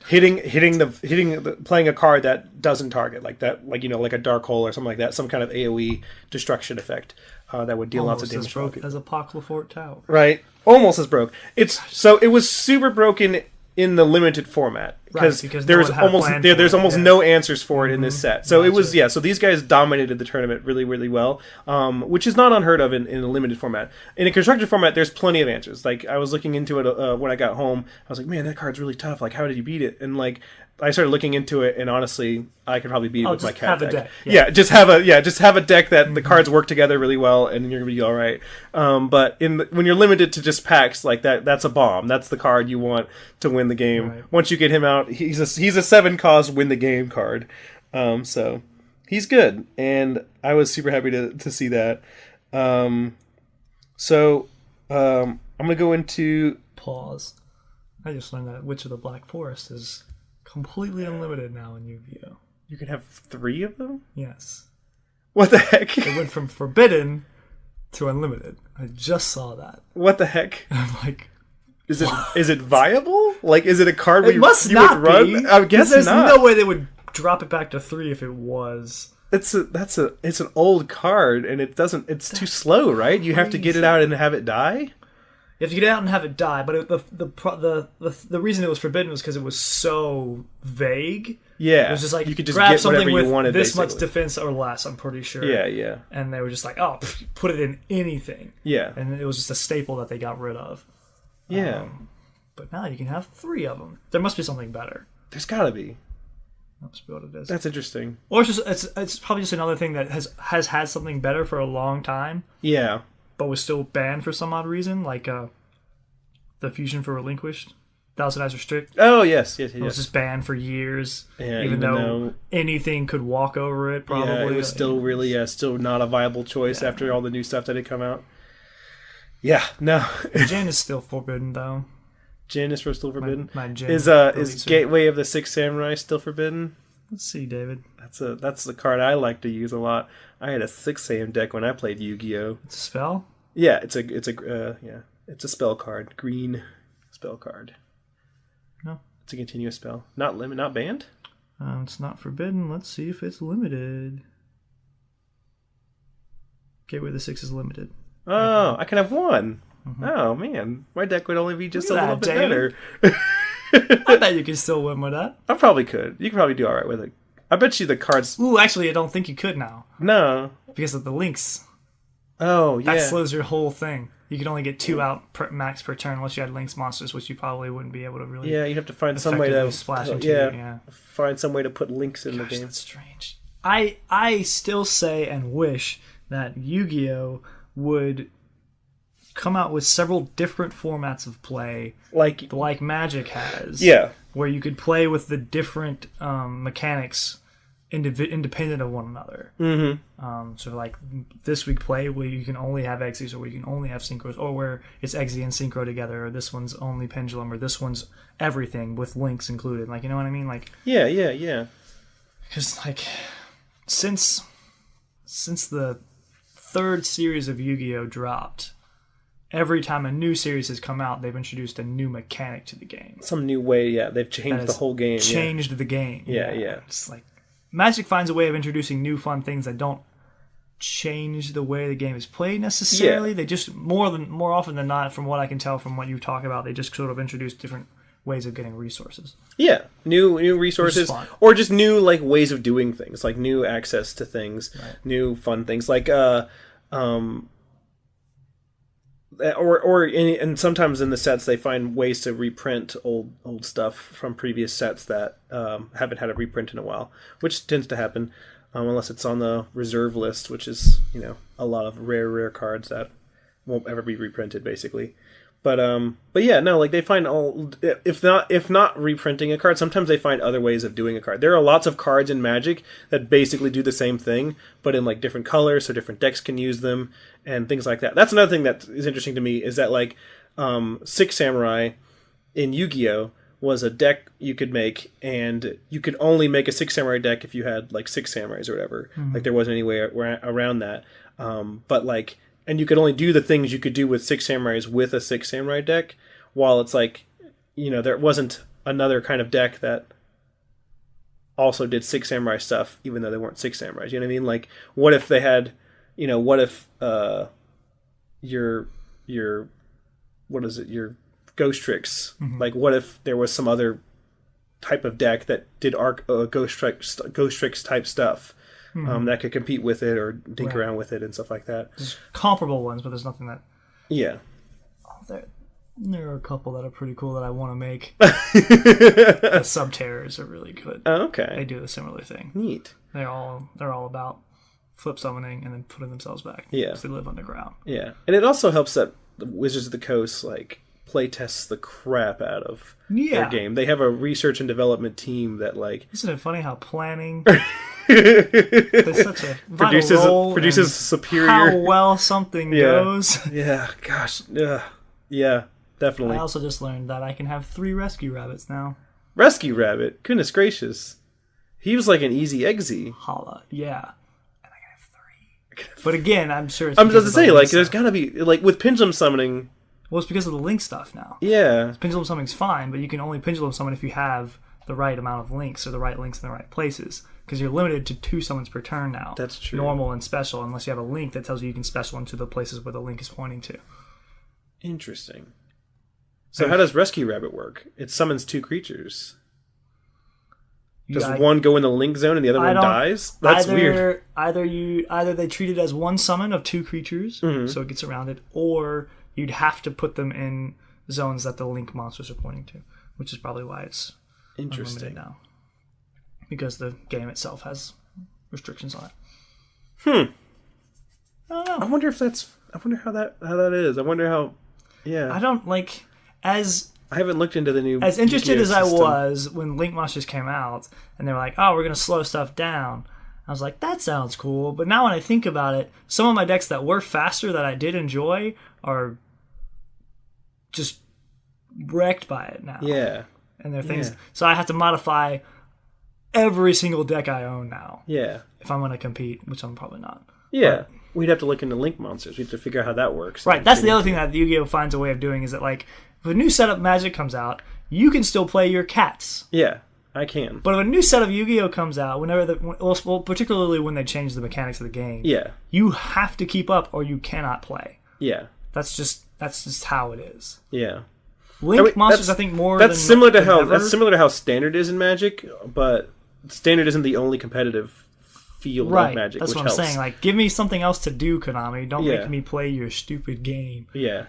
playing a card that doesn't target, like a dark hole or something like that, some kind of AoE destruction effect that would deal lots of damage. Almost as broke as a Poklefort Tower. Right, almost as broke. It was super broken in the limited format because there's almost no answers for it in this set. So so these guys dominated the tournament really, really well, which is not unheard of in a limited format. In a constructed format, there's plenty of answers. I was looking into it when I got home. I was like, man, that card's really tough. How did you beat it? And I started looking into it, and honestly, I could probably beat it with my cat deck. Just have a deck that the cards work together really well, and you're gonna be all right. But when you're limited to just packs like that, that's a bomb. That's the card you want to win the game. Right. Once you get him out, he's a 7-cost win the game card. So he's good, and I was super happy to see that. I'm gonna go into pause. I just learned that Witch of the Black Forest is completely unlimited now in Yu-Gi-Oh! You can have 3 of them? Yes. What the heck? It went from forbidden to unlimited. I just saw that. What the heck? I'm like, is it viable? Is it a card it must not would run? Be. I guess there's not. No way they would drop it back to 3 if it was. It's an old card, and it's too slow, right? You have to get it out and have it die? You have to get it out and have it die, but the reason it was forbidden was because it was so vague. Yeah, it was just you could just grab get something with you wanted, this basically. much defense or less. I'm pretty sure. Yeah. And they were just put it in anything. Yeah, and it was just a staple that they got rid of. Yeah, but now you can have 3 of them. There must be something better. There's got to be. That must be what it is. That's interesting. Or it's probably just another thing that has had something better for a long time. Yeah. But was still banned for some odd reason, the Fusion for Relinquished, Thousandizer Strict. Oh, yes. It was just banned for years, yeah, even though anything could walk over it, probably. Yeah, it was still really, still not a viable choice after all the new stuff that had come out. Yeah, no. Jin is still forbidden, though. Jin is still forbidden? My Jin is Gateway of the Six Samurai still forbidden? Let's see, David. That's the card I like to use a lot. I had a 6 Sam deck when I played Yu-Gi-Oh! It's a spell? Yeah, it's a spell card. Green spell card. No. It's a continuous spell. Not banned? It's not forbidden. Let's see if it's limited. Gateway of the Six is limited. Oh, I can have 1. Mm-hmm. Oh, man. My deck would only be just a little bit better. I bet you can still win with that. I probably could. You could probably do all right with it. I bet you the cards... Ooh, actually, I don't think you could now. No. Because of the links. Oh, yeah. That slows your whole thing. You could only get 2 out max per turn unless you had links monsters, which you probably wouldn't be able to really... Yeah, you'd have to find some way to... splash into it, yeah. Find some way to put links in the game. That's strange. I still say and wish that Yu-Gi-Oh! Would come out with several different formats of play, like Magic has. Yeah, where you could play with the different mechanics independent of one another. Mm-hmm. So this week play where you can only have Exes, or where you can only have Synchros, or where it's Exe and Synchro together, or this one's only Pendulum, or this one's everything with links included. You know what I mean? Yeah. Because since the 3rd series of Yu-Gi-Oh! Dropped, every time a new series has come out, they've introduced a new mechanic to the game. Some new way, they've changed the whole game. Changed the game. Yeah. It's Magic finds a way of introducing new fun things that don't change the way the game is played necessarily. They just, more often than not, from what I can tell from what you talk about, they just sort of introduce different ways of getting resources. Yeah, new resources, or just new ways of doing things, new access to things, right. New fun things. and sometimes in the sets they find ways to reprint old stuff from previous sets that haven't had a reprint in a while, which tends to happen unless it's on the reserve list, which is a lot of rare cards that won't ever be reprinted basically. But yeah, no, like they find if not reprinting a card, sometimes they find other ways of doing a card. There are lots of cards in Magic that basically do the same thing, but in like different colors, so different decks can use them and things like that. That's another thing that is interesting to me is that like Six Samurai in Yu-Gi-Oh was a deck you could make, and you could only make a Six Samurai deck if you had like six samurais or whatever. Mm-hmm. Like there wasn't any way around that. But like. And you could only do the things you could do with Six Samurais with a Six Samurai deck, while it's like, there wasn't another kind of deck that also did Six Samurai stuff, even though they weren't Six Samurais. You know what I mean? Like, what if they had, what if your Ghost Tricks, mm-hmm. like what if there was some other type of deck that did Ghost Tricks type stuff? Mm-hmm. That could compete with it or dink around with it and stuff like that. There's comparable ones, but there's nothing that... Yeah. There are a couple that are pretty cool that I want to make. The Sub-Terrors are really good. Oh, okay. They do a similar thing. Neat. They're all about flip summoning and then putting themselves back. Yeah. Because they live underground. Yeah. And it also helps that the Wizards of the Coast, like, play tests the crap out of their game. They have a research and development team that, like... Isn't it funny how planning... There's such a produces superior how well something goes. Yeah, gosh, yeah, definitely. I also just learned that I can have 3 rescue rabbits now. Rescue rabbit, goodness gracious, he was like an easy egsy. Holla, yeah, and I can have 3. But again, I'm sure. I'm just to say, like, there's gotta be like with pendulum summoning. Well, it's because of the link stuff now. Yeah, pendulum summoning's fine, but you can only pendulum summon if you have the right amount of links or the right links in the right places. Because you're limited to 2 summons per turn now. That's true. Normal and special, unless you have a link that tells you can special into the places where the link is pointing to. Interesting. So how does Rescue Rabbit work? It summons 2 creatures. Does one go in the link zone and the other one dies? That's weird. Either they treat it as one summon of 2 creatures, mm-hmm. so it gets around it, or you'd have to put them in zones that the link monsters are pointing to, which is probably why it's interesting now. Because the game itself has restrictions on it. I don't know. I wonder how that is. I wonder how. Yeah. I don't like as. I haven't looked into the new. As interested as I was when Link Monsters came out, and they were like, "Oh, we're gonna slow stuff down." I was like, "That sounds cool." But now when I think about it, some of my decks that were faster that I did enjoy are just wrecked by it now. Yeah. And there are things, so I have to modify every single deck I own now. Yeah. If I'm going to compete, which I'm probably not. Yeah. But we'd have to look into Link Monsters. We'd have to figure out how that works. Right. That's the other thing that Yu-Gi-Oh! Finds a way of doing is that, like, if a new set of Magic comes out, you can still play your cats. Yeah, I can. But if a new set of Yu-Gi-Oh! Comes out, well, particularly when they change the mechanics of the game, you have to keep up or you cannot play. Yeah. That's just how it is. Yeah. Link Monsters, I think, that's similar to how Standard is in Magic, but Standard isn't the only competitive field of Magic. That's which what helps. I'm saying. Like, give me something else to do, Konami. Don't make me play your stupid game. Yeah.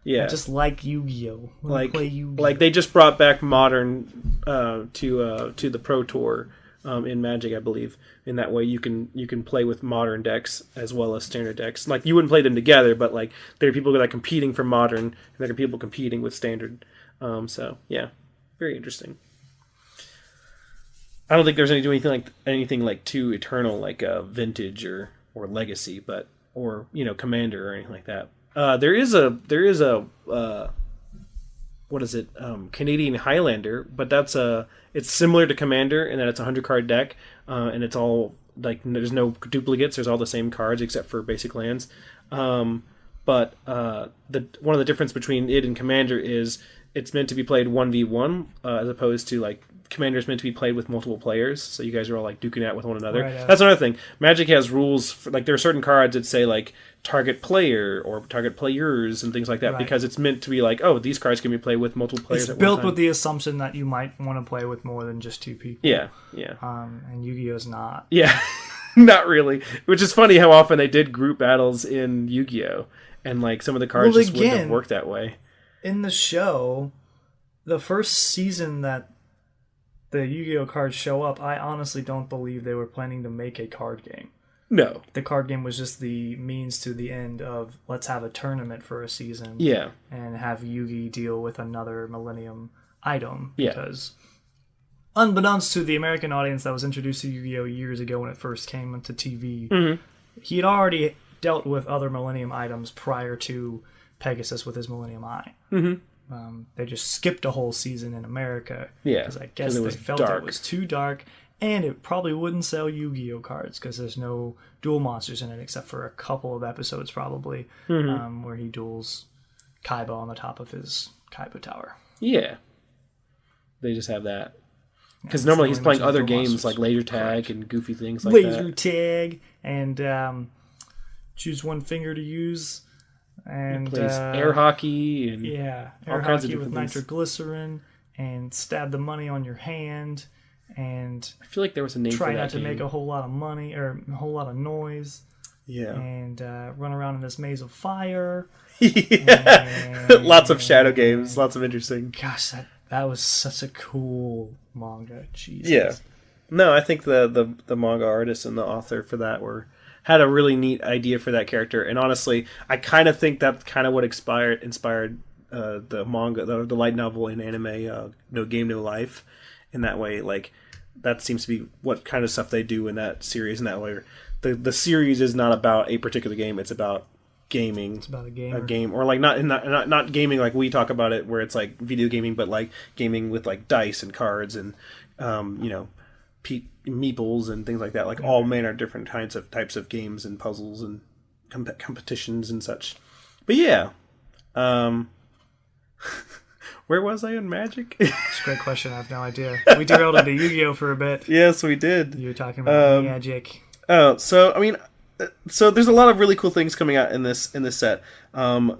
I just like Yu-Gi-Oh. Play Yu-Gi-Oh. Like they just brought back Modern to the Pro Tour in Magic, I believe. In that way, you can play with Modern decks as well as Standard decks. Like you wouldn't play them together, but like there are people that are competing for Modern, and there are people competing with Standard. So yeah, very interesting. I don't think there's anything like too eternal like Vintage or Legacy, but or Commander or anything like that. There is a what is it? Canadian Highlander, but it's similar to Commander in that it's a 100-card deck, and it's all like there's no duplicates. There's all the same cards except for basic lands. But one of the difference between it and Commander is it's meant to be played 1v1 as opposed to like Commander's meant to be played with multiple players, so you guys are all like duking it out with one another. Right, that's another thing. Magic has rules for, like there are certain cards that say like target player or target players and things like that because it's meant to be like, oh, these cards can be played with multiple players. It's built with the assumption that you might want to play with more than just 2 people. Yeah. And Yu-Gi-Oh's not. Yeah. Not really. Which is funny how often they did group battles in Yu-Gi-Oh! And like some of the cards just wouldn't have worked that way. In the show, the first season that the Yu-Gi-Oh! Cards show up, I honestly don't believe they were planning to make a card game. No. The card game was just the means to the end of let's have a tournament for a season. Yeah. And have Yugi deal with another Millennium item. Yeah. Because unbeknownst to the American audience that was introduced to Yu-Gi-Oh! Years ago when it first came onto TV, he had already dealt with other Millennium items prior to Pegasus with his Millennium Eye. They just skipped a whole season in America. Yeah. Because I guess they felt it was too dark. And it probably wouldn't sell Yu-Gi-Oh! Cards because there's no duel monsters in it except for a couple of episodes probably where he duels Kaiba on the top of his Kaiba Tower. Yeah. They just have that. Because normally he's playing other games like Laser Tag and goofy things like that. Laser Tag and choose one finger to use. And he plays air hockey and air all kinds of hockey with different things. nitroglycerin and stab the money on your hand. And I feel like there was a name for that. Try not to game. make a whole lot of money or a whole lot of noise. Yeah. And run around in this maze of fire. Lots of shadow games. Lots of interesting. Gosh, that was such a cool manga. Jesus. Yeah. No, I think the manga artist and the author for that had a really neat idea for that character. And honestly, I kind of think that's kind of what inspired the manga, the light novel in anime, No Game, No Life. In that way, like that seems to be what kind of stuff they do in that series. In that way, the series is not about a particular game; it's about gaming. It's about a game, or like not gaming like we talk about it, where it's like video gaming, but like gaming with like dice and cards and meeples and things like that. Like all manner of different types of games and puzzles and competitions and such. But yeah. Where was I in Magic? It's a great question. I have no idea. We derailed into Yu-Gi-Oh! For a bit. Yes, we did. You were talking about Magic. Oh, so I mean, so there's a lot of really cool things coming out in this set. Something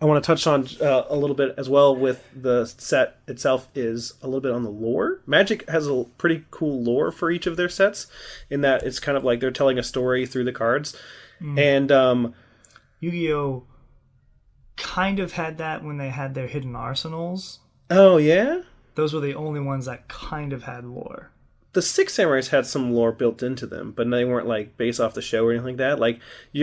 I want to touch on a little bit as well with the set itself is a little bit on the lore. Magic has a pretty cool lore for each of their sets, in that it's kind of like they're telling a story through the cards, and Yu-Gi-Oh! Kind of had that when they had their hidden arsenals. Oh, yeah? Those were the only ones that kind of had lore. The Six Samurais had some lore built into them, but they weren't like based off the show or anything like that. Like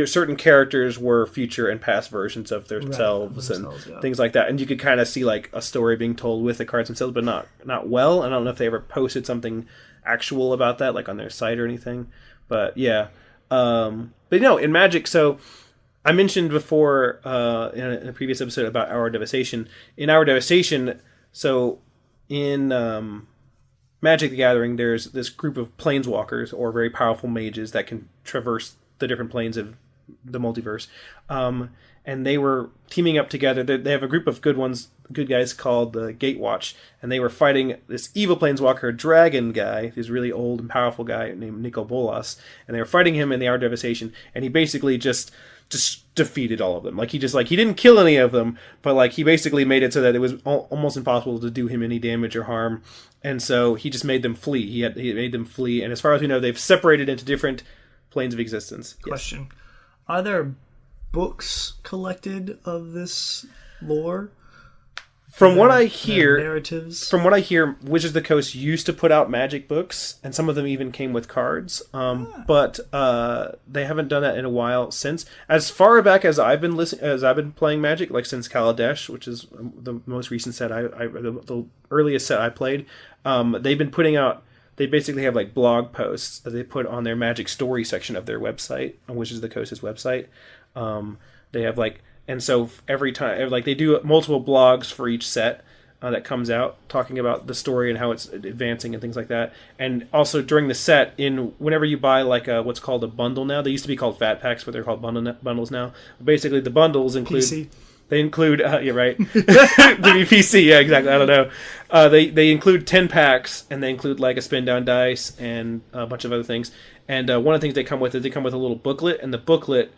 certain characters were future and past versions of themselves and things like that. And you could kind of see like a story being told with the cards themselves, but not well. I don't know if they ever posted something actual about that, like on their site or anything. But yeah. But in Magic, so I mentioned before in a previous episode about Hour of Devastation. In Hour of Devastation, so in Magic the Gathering, there's this group of planeswalkers or very powerful mages that can traverse the different planes of the multiverse. And they were teaming up together. They have a group of good guys called the Gatewatch, and they were fighting this evil planeswalker dragon guy, this really old and powerful guy named Nicol Bolas, and they were fighting him in the Hour of Devastation, and he basically just defeated all of them. Like he didn't kill any of them, but like he basically made it so that it was almost impossible to do him any damage or harm, and so he just made them flee. He made them flee, and as far as we know, they've separated into different planes of existence. Question: Are there books collected of this lore? From what I hear, narratives. From what I hear, Wizards of the Coast used to put out Magic books, and some of them even came with cards. But they haven't done that in a while since. As far back as I've been playing Magic, like since Kaladesh, which is the most recent set, the earliest set I played. They've been putting out. They basically have like blog posts that they put on their Magic story section of their website, on Wizards of the Coast's website. They have like. And so every time, like they do multiple blogs for each set that comes out, talking about the story and how it's advancing and things like that. And also during the set, whenever you buy like what's called a bundle now, they used to be called fat packs, but they're called bundles now. Basically, the bundles include PC. They include yeah, right, the PC, yeah, exactly. I don't know. They include 10 packs, and they include like a spin down dice and a bunch of other things. And one of the things they come with is a little booklet, and the booklet.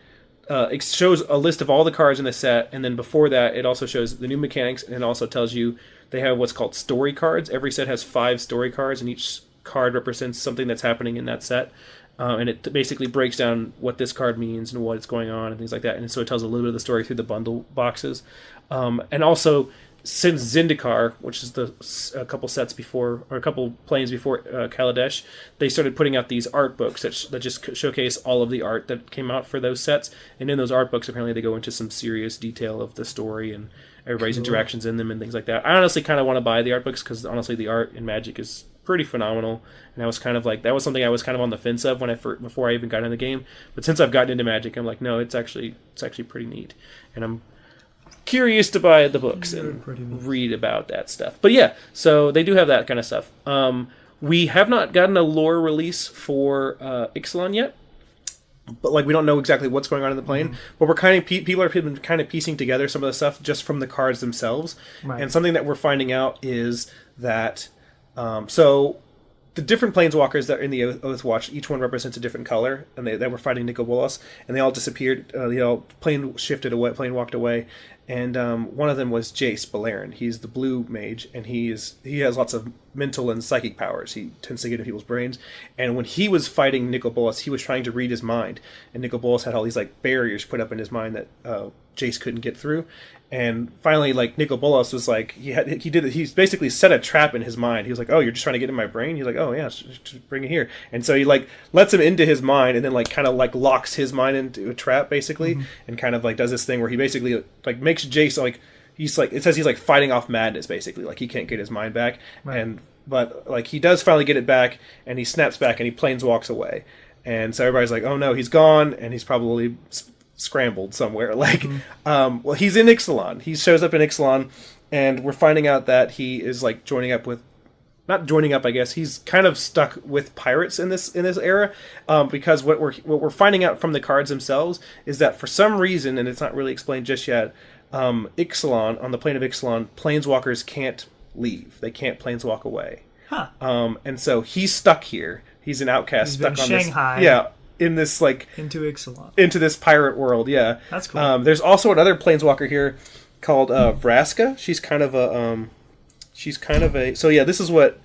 It shows a list of all the cards in the set, and then before that, it also shows the new mechanics, and it also tells you they have what's called story cards. Every set has 5 story cards, and each card represents something that's happening in that set. And it basically breaks down what this card means and what's going on and things like that. And so it tells a little bit of the story through the bundle boxes. And also, since Zendikar, which is a couple sets before, or a couple planes before Kaladesh, they started putting out these art books that just showcase all of the art that came out for those sets. And in those art books, apparently they go into some serious detail of the story and everybody's interactions in them and things like that. I honestly kind of want to buy the art books because honestly the art in Magic is pretty phenomenal, and I was kind of like, that was something I was kind of on the fence of before I even got in the game. But since I've gotten into Magic, I'm like, no, it's actually pretty neat, and I'm curious to buy the books and read about that stuff. But yeah, so they do have that kind of stuff. We have not gotten a lore release for Ixalan yet, but like we don't know exactly what's going on in the plane. But we're kind of people are kind of piecing together some of the stuff just from the cards themselves. Right. And something that we're finding out is that. So the different planeswalkers that are in the Oath Watch, each one represents a different color, and they were fighting Nicol Bolas, and they all disappeared. Plane shifted away, plane walked away, and one of them was Jace Beleren. He's the blue mage, and he has lots of mental and psychic powers. He tends to get in people's brains, and when he was fighting Nicol Bolas, he was trying to read his mind, and Nicol Bolas had all these like barriers put up in his mind that Jace couldn't get through. And finally, like, Nicol Bolas was like, he's basically set a trap in his mind. He was like, oh, you're just trying to get in my brain? He's like, oh, yeah, just bring it here. And so he, like, lets him into his mind and then, like, kind of, like, locks his mind into a trap, basically, and kind of, like, does this thing where he basically, like, makes Jace, like, it says he's, like, fighting off madness, basically. Like, he can't get his mind back. Right. But, like, he does finally get it back, and he snaps back, and he planeswalks away. And so everybody's like, oh, no, he's gone, and he's probably scrambled somewhere. Like, well, he's in Ixalan. He shows up in Ixalan, and we're finding out that he is like not joining up. I guess he's kind of stuck with pirates in this era, because what we're finding out from the cards themselves is that for some reason, and it's not really explained just yet, Ixalan, on the plane of Ixalan, planeswalkers can't leave. They can't planeswalk away. Huh. And so he's stuck here. He's an outcast stuck on Shanghai. This. Yeah. In this, like, into Ixalan, into this pirate world, yeah. That's cool. There's also another planeswalker here called Vraska. She's kind of a. So yeah, this is what.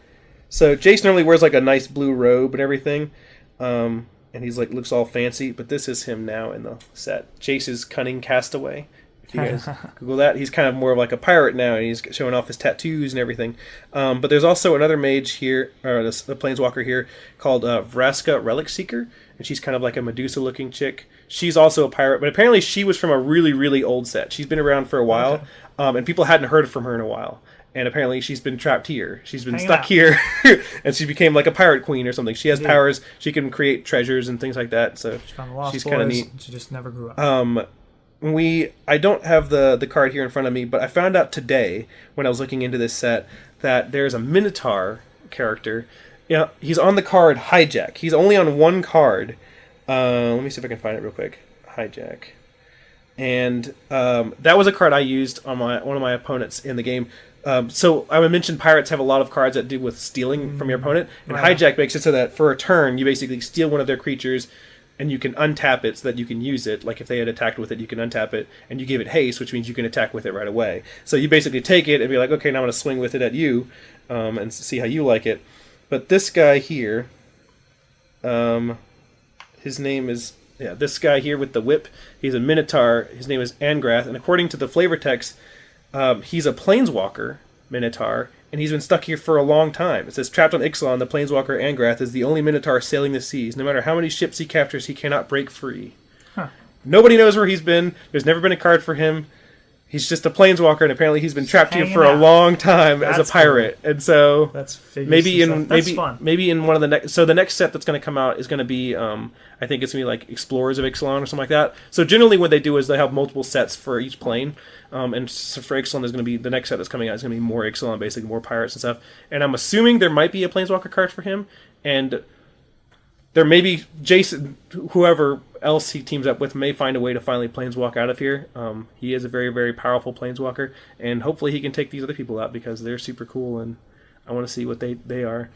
So Jace normally wears like a nice blue robe and everything, and he's like looks all fancy. But this is him now in the set. Jace's cunning castaway. If you guys Google that, he's kind of more of like a pirate now, and he's showing off his tattoos and everything. But there's also another mage here, or the planeswalker here called Vraska Relic Seeker. And she's kind of like a Medusa-looking chick. She's also a pirate, but apparently she was from a really, really old set. She's been around for a while, and people hadn't heard from her in a while. And apparently she's been trapped here. She's been stuck here, and she became like a pirate queen or something. She has powers. She can create treasures and things like that. So she's kind of neat. She just never grew up. I don't have the card here in front of me, but I found out today when I was looking into this set that there's a Minotaur character. Yeah, he's on the card Hijack. He's only on one card. Let me see if I can find it real quick. Hijack. And that was a card I used on one of my opponents in the game. So I would mention pirates have a lot of cards that do with stealing from your opponent. And Hijack makes it so that for a turn, you basically steal one of their creatures, and you can untap it so that you can use it. Like if they had attacked with it, you can untap it, and you give it haste, which means you can attack with it right away. So you basically take it and be like, okay, now I'm going to swing with it at you, and see how you like it. But this guy here, his name is, this guy here with the whip, he's a Minotaur, his name is Angrath, and according to the flavor text, he's a planeswalker Minotaur, and he's been stuck here for a long time. It says, trapped on Ixalan, the planeswalker Angrath is the only Minotaur sailing the seas. No matter how many ships he captures, he cannot break free. Huh. Nobody knows where he's been. There's never been a card for him. He's just a planeswalker, and apparently he's been trapped here for a long time as a pirate. Cool. And so maybe in one of the next, so the next set that's going to come out is going to be, I think it's going to be like Explorers of Ixalan or something like that. So generally what they do is they have multiple sets for each plane. And so for Ixalan, there's going to be the next set that's coming out is going to be more Ixalan, basically more pirates and stuff. And I'm assuming there might be a planeswalker card for him, and there may be Jason, whoever else he teams up with, may find a way to finally planeswalk out of here. He is a very, very powerful planeswalker, and hopefully he can take these other people out because they're super cool, and I want to see what they are.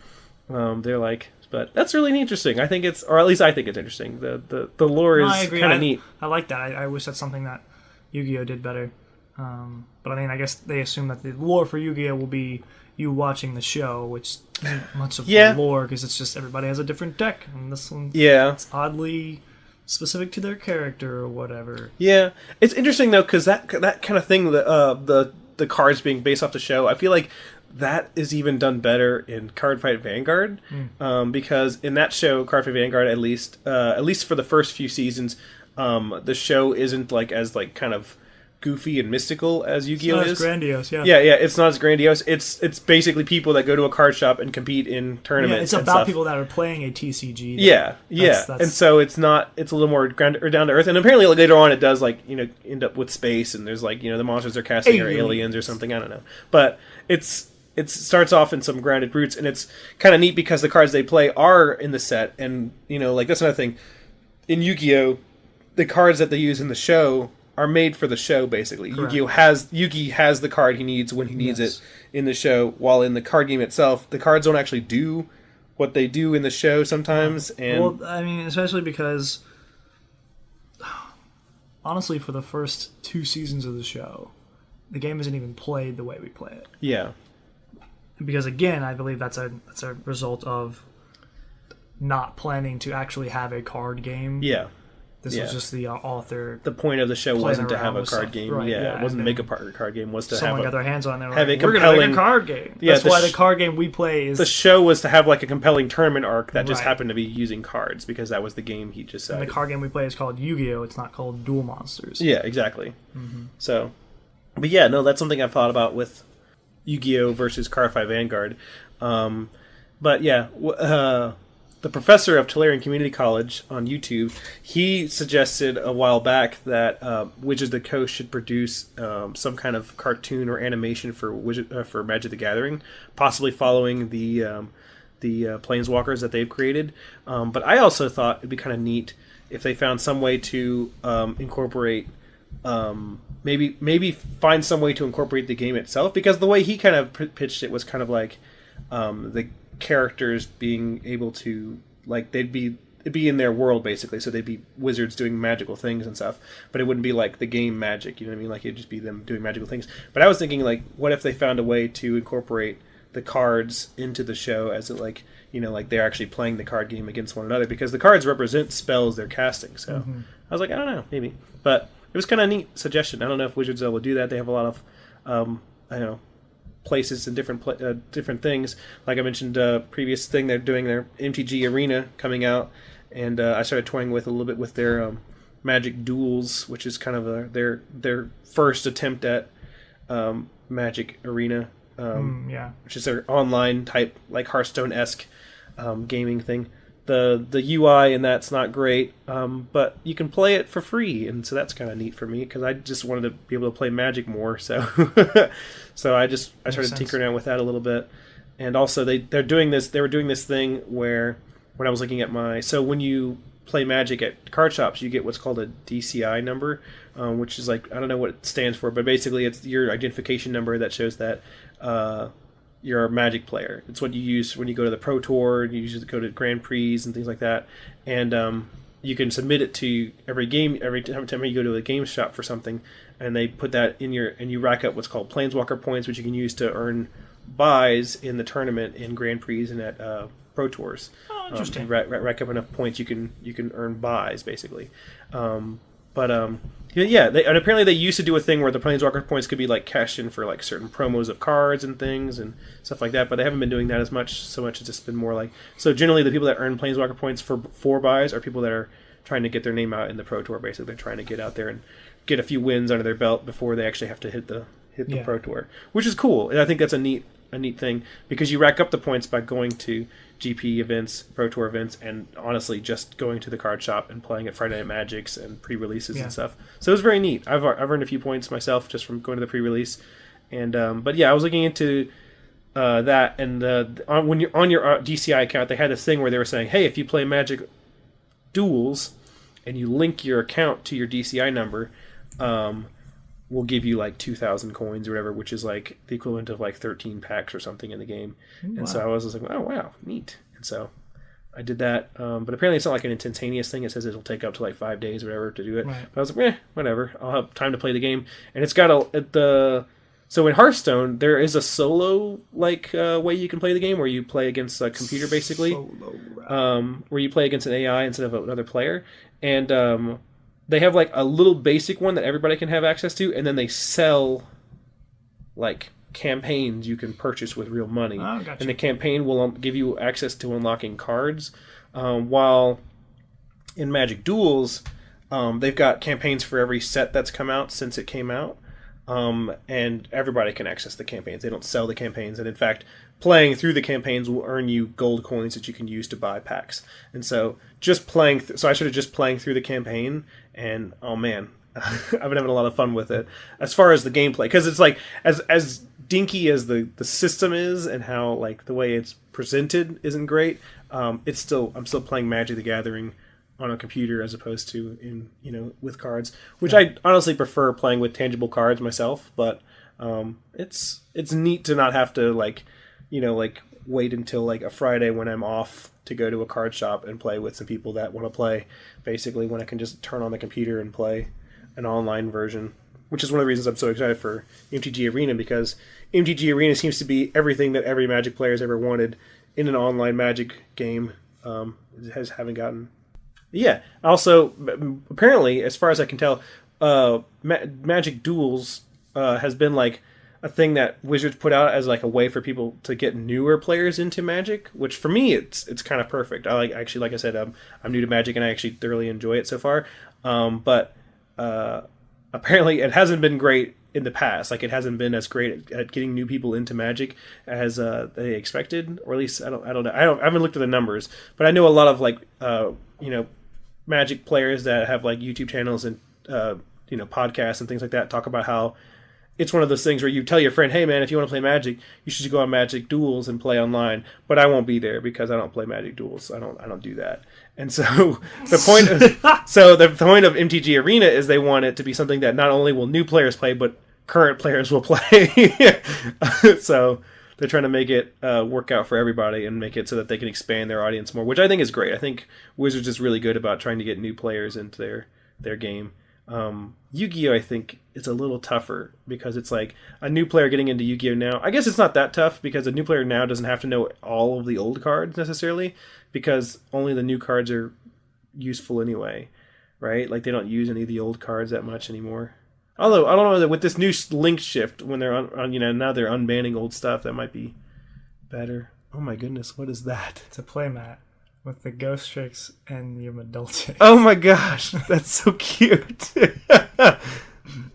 They're like, but that's really interesting. I think it's, or at least I think it's interesting. The lore is kind of neat. I like that. I wish that's something that Yu-Gi-Oh did better. But I mean, I guess they assume that the lore for Yu-Gi-Oh will be you watching the show, which isn't much of the lore because it's just everybody has a different deck, and this one, it's oddly specific to their character or whatever. Yeah, it's interesting though because that kind of thing, the cards being based off the show, I feel like that is even done better in Cardfight Vanguard, because in that show, Cardfight Vanguard, at least for the first few seasons, the show isn't like as like kind of goofy and mystical as Yu-Gi-Oh! It's not as grandiose, yeah, it's not as grandiose. It's basically people that go to a card shop and compete in tournaments. Yeah, it's about people that are playing a TCG. That's... And so it's a little more down to earth. And apparently later on it does like, end up with space and there's like, the monsters they're casting are aliens or something, I don't know. But it starts off in some grounded roots, and it's kind of neat because the cards they play are in the set, and like that's another thing. In Yu-Gi-Oh, the cards that they use in the show are made for the show, basically. Correct. Yugi has the card he needs when he needs it in the show, while in the card game itself, the cards don't actually do what they do in the show sometimes. And well, I mean, especially because, honestly, for the first 2 seasons of the show, the game isn't even played the way we play it. Yeah. Because, again, I believe that's a result of not planning to actually have a card game. Yeah. This was just the author. The point of the show wasn't to have a card game. Right, it wasn't to make a card game. Was to someone got their hands on it. Have like, a compelling, we're gonna make a card game. That's why the card game we play is. The show was to have like a compelling tournament arc that just happened to be using cards because that was the game he just said. And the card game we play is called Yu-Gi-Oh! It's not called Duel Monsters. Yeah, exactly. Mm-hmm. So, but yeah, no, that's something I've thought about with Yu-Gi-Oh! Versus Cardfight Vanguard. But yeah. The professor of Tolarian Community College on YouTube, he suggested a while back that Wizards of the Coast should produce some kind of cartoon or animation for Magic the Gathering, possibly following the Planeswalkers that they've created. But I also thought it'd be kind of neat if they found some way to incorporate, maybe find some way to incorporate the game itself, because the way he kind of pitched it was kind of like the characters being able to, like, it'd be in their world basically, so they'd be wizards doing magical things and stuff, but it wouldn't be like the game Magic, you know what I mean? Like, it'd just be them doing magical things. But I was thinking, like, what if they found a way to incorporate the cards into the show as it, like, like they're actually playing the card game against one another, because the cards represent spells they're casting. So I was like, I don't know, maybe. But it was kind of a neat suggestion. I don't know if Wizards will do that. They have a lot of I don't know, places and different things. Like I mentioned, previous thing, they're doing their MTG Arena coming out, and I started toying with a little bit with their Magic Duels, which is kind of their first attempt at Magic Arena, which is their online type, like Hearthstone-esque gaming thing. The UI in that's not great, but you can play it for free, and so that's kind of neat for me, because I just wanted to be able to play Magic more. So, so I started tinkering around with that a little bit, and also they were doing this thing where when I was looking at so when you play Magic at card shops, you get what's called a DCI number, which is like, I don't know what it stands for, but basically it's your identification number that shows that you're a Magic player. It's what you use when you go to the Pro Tour, you usually go to Grand Prix and things like that. And you can submit it to every time you go to a game shop for something, and they put that in and you rack up what's called Planeswalker points, which you can use to earn buys in the tournament, in Grand Prix and at Pro Tours. Oh, interesting. You rack up enough points, you can earn buys, basically. And apparently they used to do a thing where the Planeswalker points could be like cashed in for like certain promos of cards and things and stuff like that, but they haven't been doing that so much. It's just been more like, so generally the people that earn Planeswalker points for buys are people that are trying to get their name out in the Pro Tour. Basically, they're trying to get out there and get a few wins under their belt before they actually have to hit the Pro Tour, which is cool. And I think that's a neat thing, because you rack up the points by going to GP events, Pro Tour events, and honestly just going to the card shop and playing at Friday Night Magics and pre-releases and stuff. So it was very neat. I've earned a few points myself just from going to the pre-release. And but yeah, I was looking into that, and when you're on your DCI account, they had this thing where they were saying, hey, if you play Magic Duels and you link your account to your DCI number, we'll give you like 2,000 coins or whatever, which is like the equivalent of like 13 packs or something in the game. Wow. And so I was just like, oh wow, neat. And so I did that, but apparently it's not like an instantaneous thing. It says it'll take up to like 5 days or whatever to do it. Right. But I was like, whatever. I'll have time to play the game. And it's got so in Hearthstone there is a solo way you can play the game where you play against a computer basically, where you play against an AI instead of another player, and they have like a little basic one that everybody can have access to, and then they sell like campaigns you can purchase with real money. Oh, gotcha. And the campaign will give you access to unlocking cards, while in Magic Duels they've got campaigns for every set that's come out since it came out, and everybody can access the campaigns. They don't sell the campaigns, and in fact playing through the campaigns will earn you gold coins that you can use to buy packs. And so just playing so I started just playing through the campaign, and oh man, I've been having a lot of fun with it as far as the gameplay, because it's like as dinky as the system is and how like the way it's presented isn't great. I'm still playing Magic the Gathering on a computer as opposed to in with cards, which I honestly prefer playing with tangible cards myself. But it's neat to not have to wait until like a Friday when I'm off to go to a card shop and play with some people that want to play. Basically, when I can just turn on the computer and play an online version, which is one of the reasons I'm so excited for MTG Arena, because MTG Arena seems to be everything that every Magic player has ever wanted in an online Magic game. Haven't gotten. Yeah. Also, apparently, as far as I can tell, Magic Duels has been like a thing that Wizards put out as like a way for people to get newer players into Magic, which for me it's kind of perfect. Like I said, I'm new to Magic and I actually thoroughly enjoy it so far. But apparently it hasn't been great in the past. Like it hasn't been as great at getting new people into Magic as they expected, or at least I don't know. I haven't looked at the numbers, but I know a lot of like Magic players that have like YouTube channels and podcasts and things like that talk about how it's one of those things where you tell your friend, hey man, if you want to play Magic, you should go on Magic Duels and play online. But I won't be there because I don't play Magic Duels. I don't do that. And so the point of MTG Arena is they want it to be something that not only will new players play, but current players will play. So they're trying to make it work out for everybody and make it so that they can expand their audience more, which I think is great. I think Wizards is really good about trying to get new players into their game. Yu-Gi-Oh! I think it's a little tougher because it's like a new player getting into Yu-Gi-Oh! Now. I guess it's not that tough because a new player now doesn't have to know all of the old cards necessarily, because only the new cards are useful anyway, right? Like they don't use any of the old cards that much anymore. Although I don't know that with this new link shift, when they're on now they're unbanning old stuff, that might be better. Oh my goodness, what is that? It's a playmat with the ghost tricks and your Medultic. Oh my gosh, that's so cute.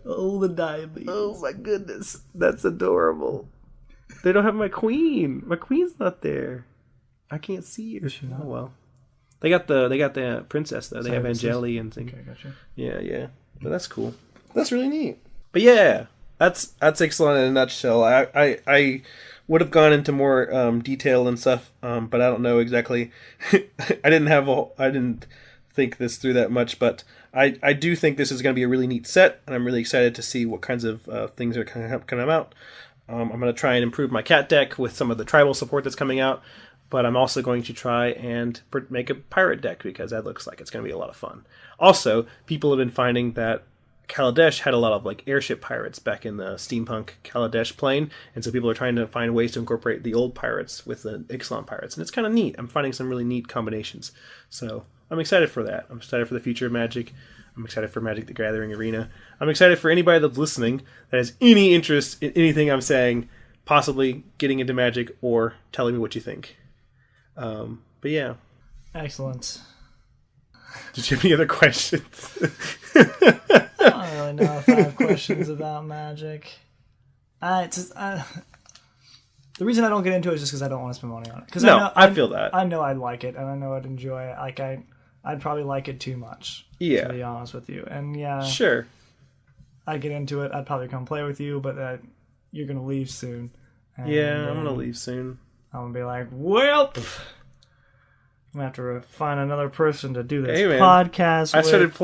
Oh, the diabetes. Oh my goodness, that's adorable. They don't have my queen. My queen's not there. I can't see her. Oh well. They got the princess though. They have Angeli and things. Okay, gotcha. Yeah. But that's cool. That's really neat. But yeah, that's Ixalan in a nutshell. I would have gone into more detail and stuff, but I don't know exactly. I didn't think this through that much, but I do think this is going to be a really neat set, and I'm really excited to see what kinds of things are going to come out. I'm going to try and improve my cat deck with some of the tribal support that's coming out, but I'm also going to try and make a pirate deck because that looks like it's going to be a lot of fun. Also, people have been finding that Kaladesh had a lot of like airship pirates back in the steampunk Kaladesh plane, and so people are trying to find ways to incorporate the old pirates with the Ixalan pirates, and it's kind of neat. I'm finding some really neat combinations, so I'm excited for that. I'm excited for the future of Magic. I'm excited for Magic the Gathering Arena. I'm excited for anybody that's listening that has any interest in anything I'm saying, possibly getting into Magic or telling me what you think. But yeah. Excellent. Did you have any other questions? I don't really know if I have questions about Magic. The reason I don't get into it is just because I don't want to spend money on it. Cause I feel that. I know I'd like it, and I know I'd enjoy it. Like I'd probably like it too much. Yeah. To be honest with you, and yeah, sure. I'd get into it. I'd probably come play with you, but you're gonna leave soon. And yeah, I'm gonna leave soon. I'm gonna be like, well, I'm gonna have to find another person to do this podcast. I started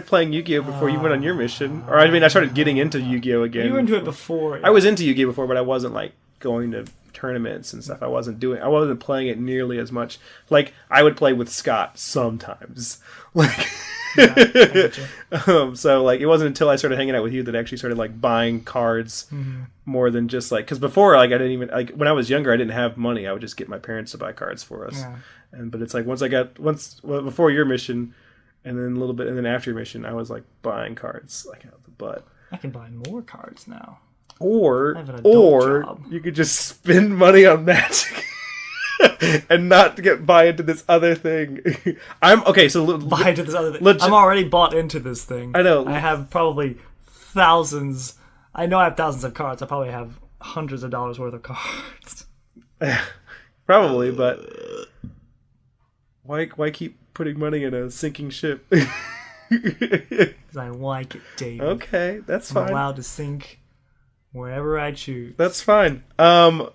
playing Yu-Gi-Oh before you went on your mission, or I started getting into Yu-Gi-Oh again. You were into it before. I was into Yu-Gi-Oh before, but I wasn't like going to tournaments and stuff. I wasn't playing it nearly as much. Like, I would play with Scott sometimes. Like, so like, it wasn't until I started hanging out with you that I actually started like buying cards more than just like, because before, like, I didn't even, like, when I was younger, I didn't have money. I would just get my parents to buy cards for us. But it's like, before your mission, and then a little bit, and then after your mission, I was like buying cards like out of the butt. I can buy more cards now. Or you could just spend money on Magic and not buy into this other thing. I'm already bought into this thing. I know. I have probably thousands. I know I have thousands of cards. I probably have hundreds of dollars worth of cards. Probably, but why keep putting money in a sinking ship? Because I like it, David. Okay, that's fine. I'm allowed to sink wherever I choose. That's fine. I'm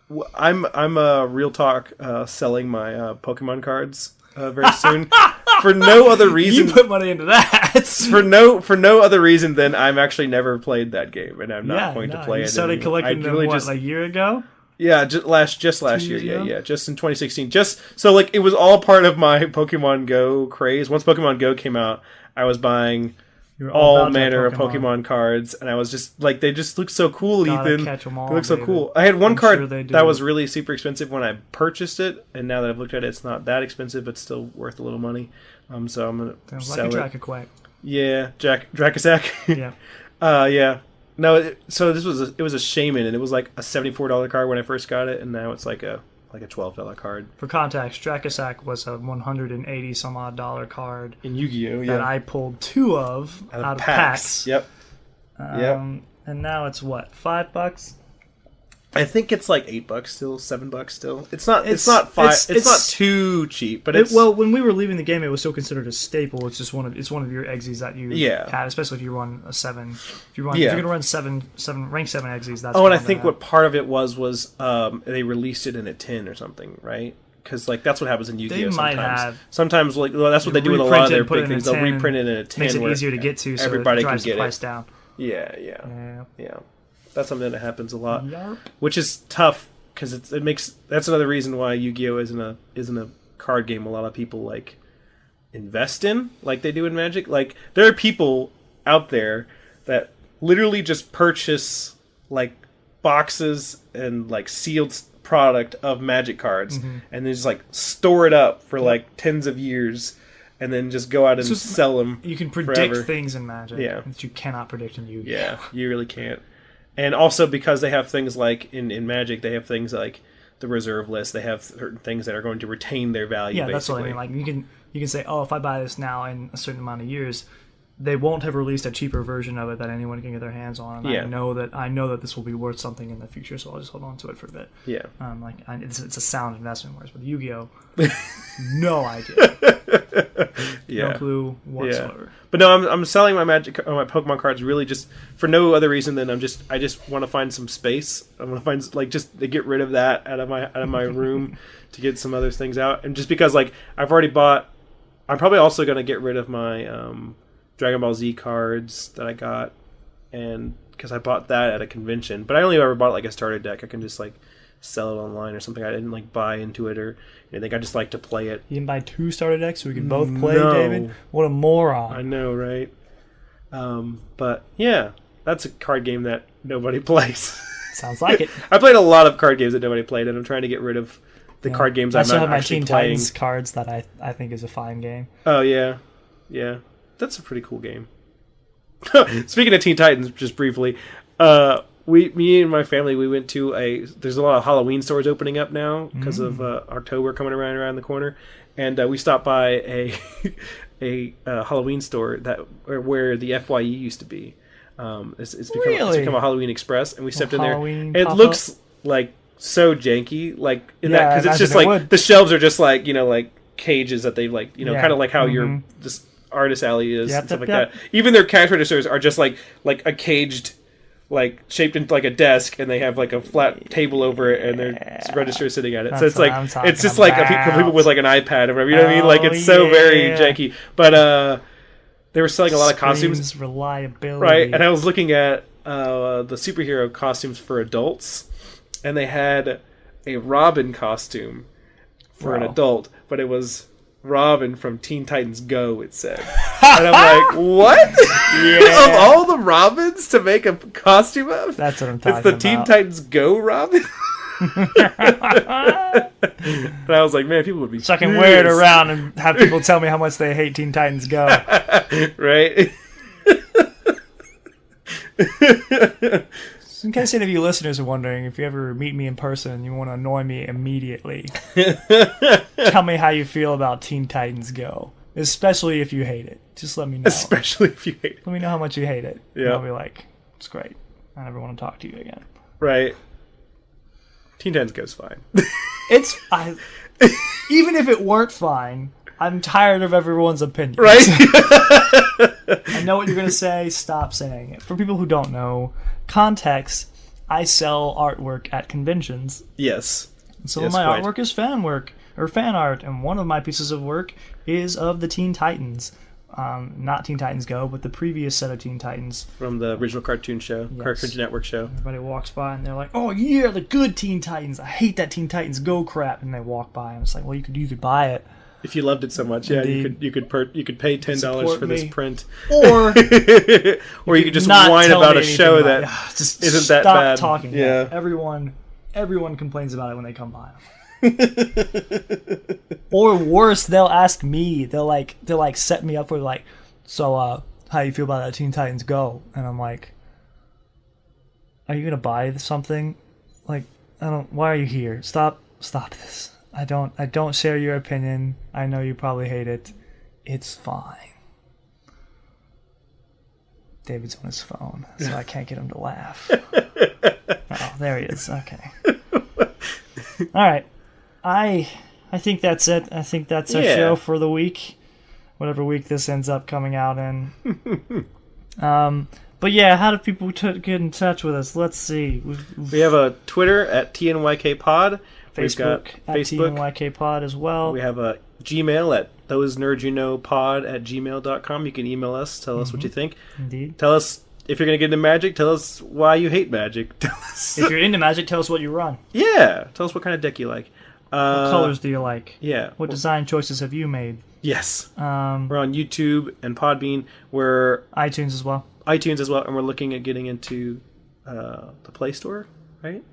real talk selling my Pokemon cards very soon for no other reason. You put money into that for no other reason than I'm actually never played that game and I'm not going to play it. You started collecting them a year ago? Yeah, just last year. Yeah, just in 2016. Just so like it was all part of my Pokemon Go craze. Once Pokemon Go came out, I was buying all manner of Pokemon cards, and I was just like, they just look so cool, Ethan. Catch them all, they look so cool. I had one card that was really super expensive when I purchased it, and now that I've looked at it, it's not that expensive, but still worth a little money. So I'm gonna sell it. Like a Dracaquack. Yeah, Dracasack. Yeah. Yeah. No, so it was a Shaman, and it was like a $74 card when I first got it, and now it's like a $12 card. For context, Dracasack was a $180 some odd card in Yu-Gi-Oh. That I pulled 2 of out of packs. Yep. And now it's what, $5? I think it's like $8 still, $7 still. It's not not too cheap, but well, when we were leaving the game, it was still considered a staple. It's just one of your exes that you had, especially if you run a 7. If you're gonna run seven rank 7 exes, that's and I think what part of it was they released it in a tin or something, right? Because like that's what happens in Yu-Gi-Oh. They might have. Sometimes like that's what they do with a lot of their big things. They'll reprint it in a tin. Makes it easier to get to, so everybody it drives can get the price it down. Yeah. That's something that happens a lot, Yarp. which is tough because that's another reason why Yu-Gi-Oh isn't a card game a lot of people like invest in like they do in Magic. Like there are people out there that literally just purchase like boxes and like sealed product of Magic cards and then just like store it up for like tens of years and then just go out and sell them. You can predict forever. things in Magic that you cannot predict in Yu-Gi-Oh. Yeah, you really can't. And also because they have things like in Magic, they have things like the reserve list. They have certain things that are going to retain their value. Yeah, basically. That's what I mean. Like you can say, oh, if I buy this now in a certain amount of years, they won't have released a cheaper version of it that anyone can get their hands on. And I know that this will be worth something in the future, so I'll just hold on to it for a bit. Yeah. It's a sound investment. Whereas with Yu-Gi-Oh, no idea. No clue whatsoever. Yeah. But no, I'm selling my my Pokemon cards really just for no other reason than I just want to find some space. I want to find like just to get rid of that out of my room to get some other things out, and just because like I've already bought, I'm probably also going to get rid of my Dragon Ball Z cards that I got, and because I bought that at a convention, but I only ever bought like a starter deck. I can just like sell it online or something. I didn't like buy into it or anything. I just like to play it. You can buy 2 starter decks so we can both play, David? What a moron. I know, right? But yeah, that's a card game that nobody plays. Sounds like it. I played a lot of card games that nobody played, and I'm trying to get rid of the card games I'm not actually playing. I still have my Teen Titans cards that I think is a fine game. Oh, yeah. Yeah. That's a pretty cool game. Speaking of Teen Titans, just briefly, me and my family, we went to there's a lot of Halloween stores opening up now because of October coming around the corner, and we stopped by a Halloween store where the FYE used to be. It's become a Halloween Express, and we stepped in there. And it looks like so janky, like in that because it's just like the shelves are just like like cages that they've like kind of like how your this artist alley is and stuff like that. Even their cash registers are just like a caged, like shaped into like a desk, and they have like a flat table over it, and their register is sitting at it. So it's like it's just like people with like an iPad or whatever. You know what I mean? Like it's so very janky. But they were selling a lot of costumes. Reliability, right? And I was looking at the superhero costumes for adults, and they had a Robin costume for an adult, but it was Robin from Teen Titans Go, it said. And I'm like, what? Yeah. Of all the Robins to make a costume of? That's what I'm talking about. It's the Teen Titans Go Robin? And I was like, man, people would be so I can wear it around and have people tell me how much they hate Teen Titans Go. Right? In case any of you listeners are wondering, if you ever meet me in person and you want to annoy me immediately, tell me how you feel about Teen Titans Go. Especially if you hate it. Just let me know. Especially if you hate it. Let me know how much you hate it. Yeah. And I'll be like, it's great. I never want to talk to you again. Right. Teen Titans Go's fine. Even if it weren't fine, I'm tired of everyone's opinions. Right? I know what you're going to say. Stop saying it. For people who don't know context, I sell artwork at conventions. Yes. Some of my artwork is fan work or fan art, and one of my pieces of work is of the Teen Titans. Not Teen Titans Go, but the previous set of Teen Titans. From the original cartoon show, yes. Cartoon Network show. Everybody walks by and they're like, oh yeah, the good Teen Titans. I hate that Teen Titans Go crap. And they walk by and it's like, well, you could buy it. If you loved it so much, yeah, Indeed. you could pay $10 for this print, or you could just whine about a show that just isn't that bad. Stop talking. Yeah, everyone complains about it when they come by. Or worse, they'll ask me. They'll set me up for like, so how you feel about that Teen Titans Go? And I'm like, are you gonna buy something? Like, I don't. Why are you here? Stop this. I don't share your opinion. I know you probably hate it. It's fine. David's on his phone, so I can't get him to laugh. Oh, there he is. Okay. All right. I think that's it. I think that's our show for the week. Whatever week this ends up coming out in. But yeah, how do people get in touch with us? Let's see. We have a Twitter at TNYKPod. Facebook at TNYKPod as well. We have a Gmail at thosenerdsyouknowpod@gmail.com. You can email us. Tell us what you think. Indeed. Tell us if you're going to get into magic. Tell us why you hate magic. Tell us if you're into magic, tell us what you run. Yeah. Tell us what kind of deck you like. What colors do you like? Yeah. What design choices have you made? Yes. We're on YouTube and Podbean. We're iTunes as well. And we're looking at getting into the Play Store, right?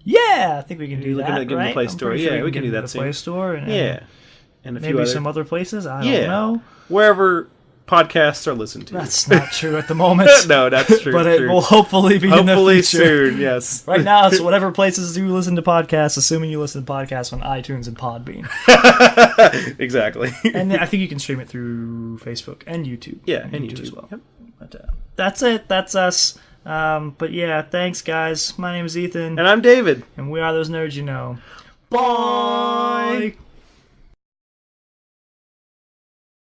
Yeah, I think we can do that. Looking at getting the Play Store. Sure we can do that soon. Play Store and and a maybe few some other places. I don't know. Wherever podcasts are listened to. That's not true at the moment. No, that's true. But it will hopefully be in the future. Soon, yes. Right now, it's whatever places you listen to podcasts, assuming you listen to podcasts on iTunes and Podbean. Exactly. And I think you can stream it through Facebook and YouTube. Yeah, and YouTube as well. Yep. But that's it. That's us. But yeah, thanks, guys. My name is Ethan. And I'm David. And we are Those Nerds You Know. Bye!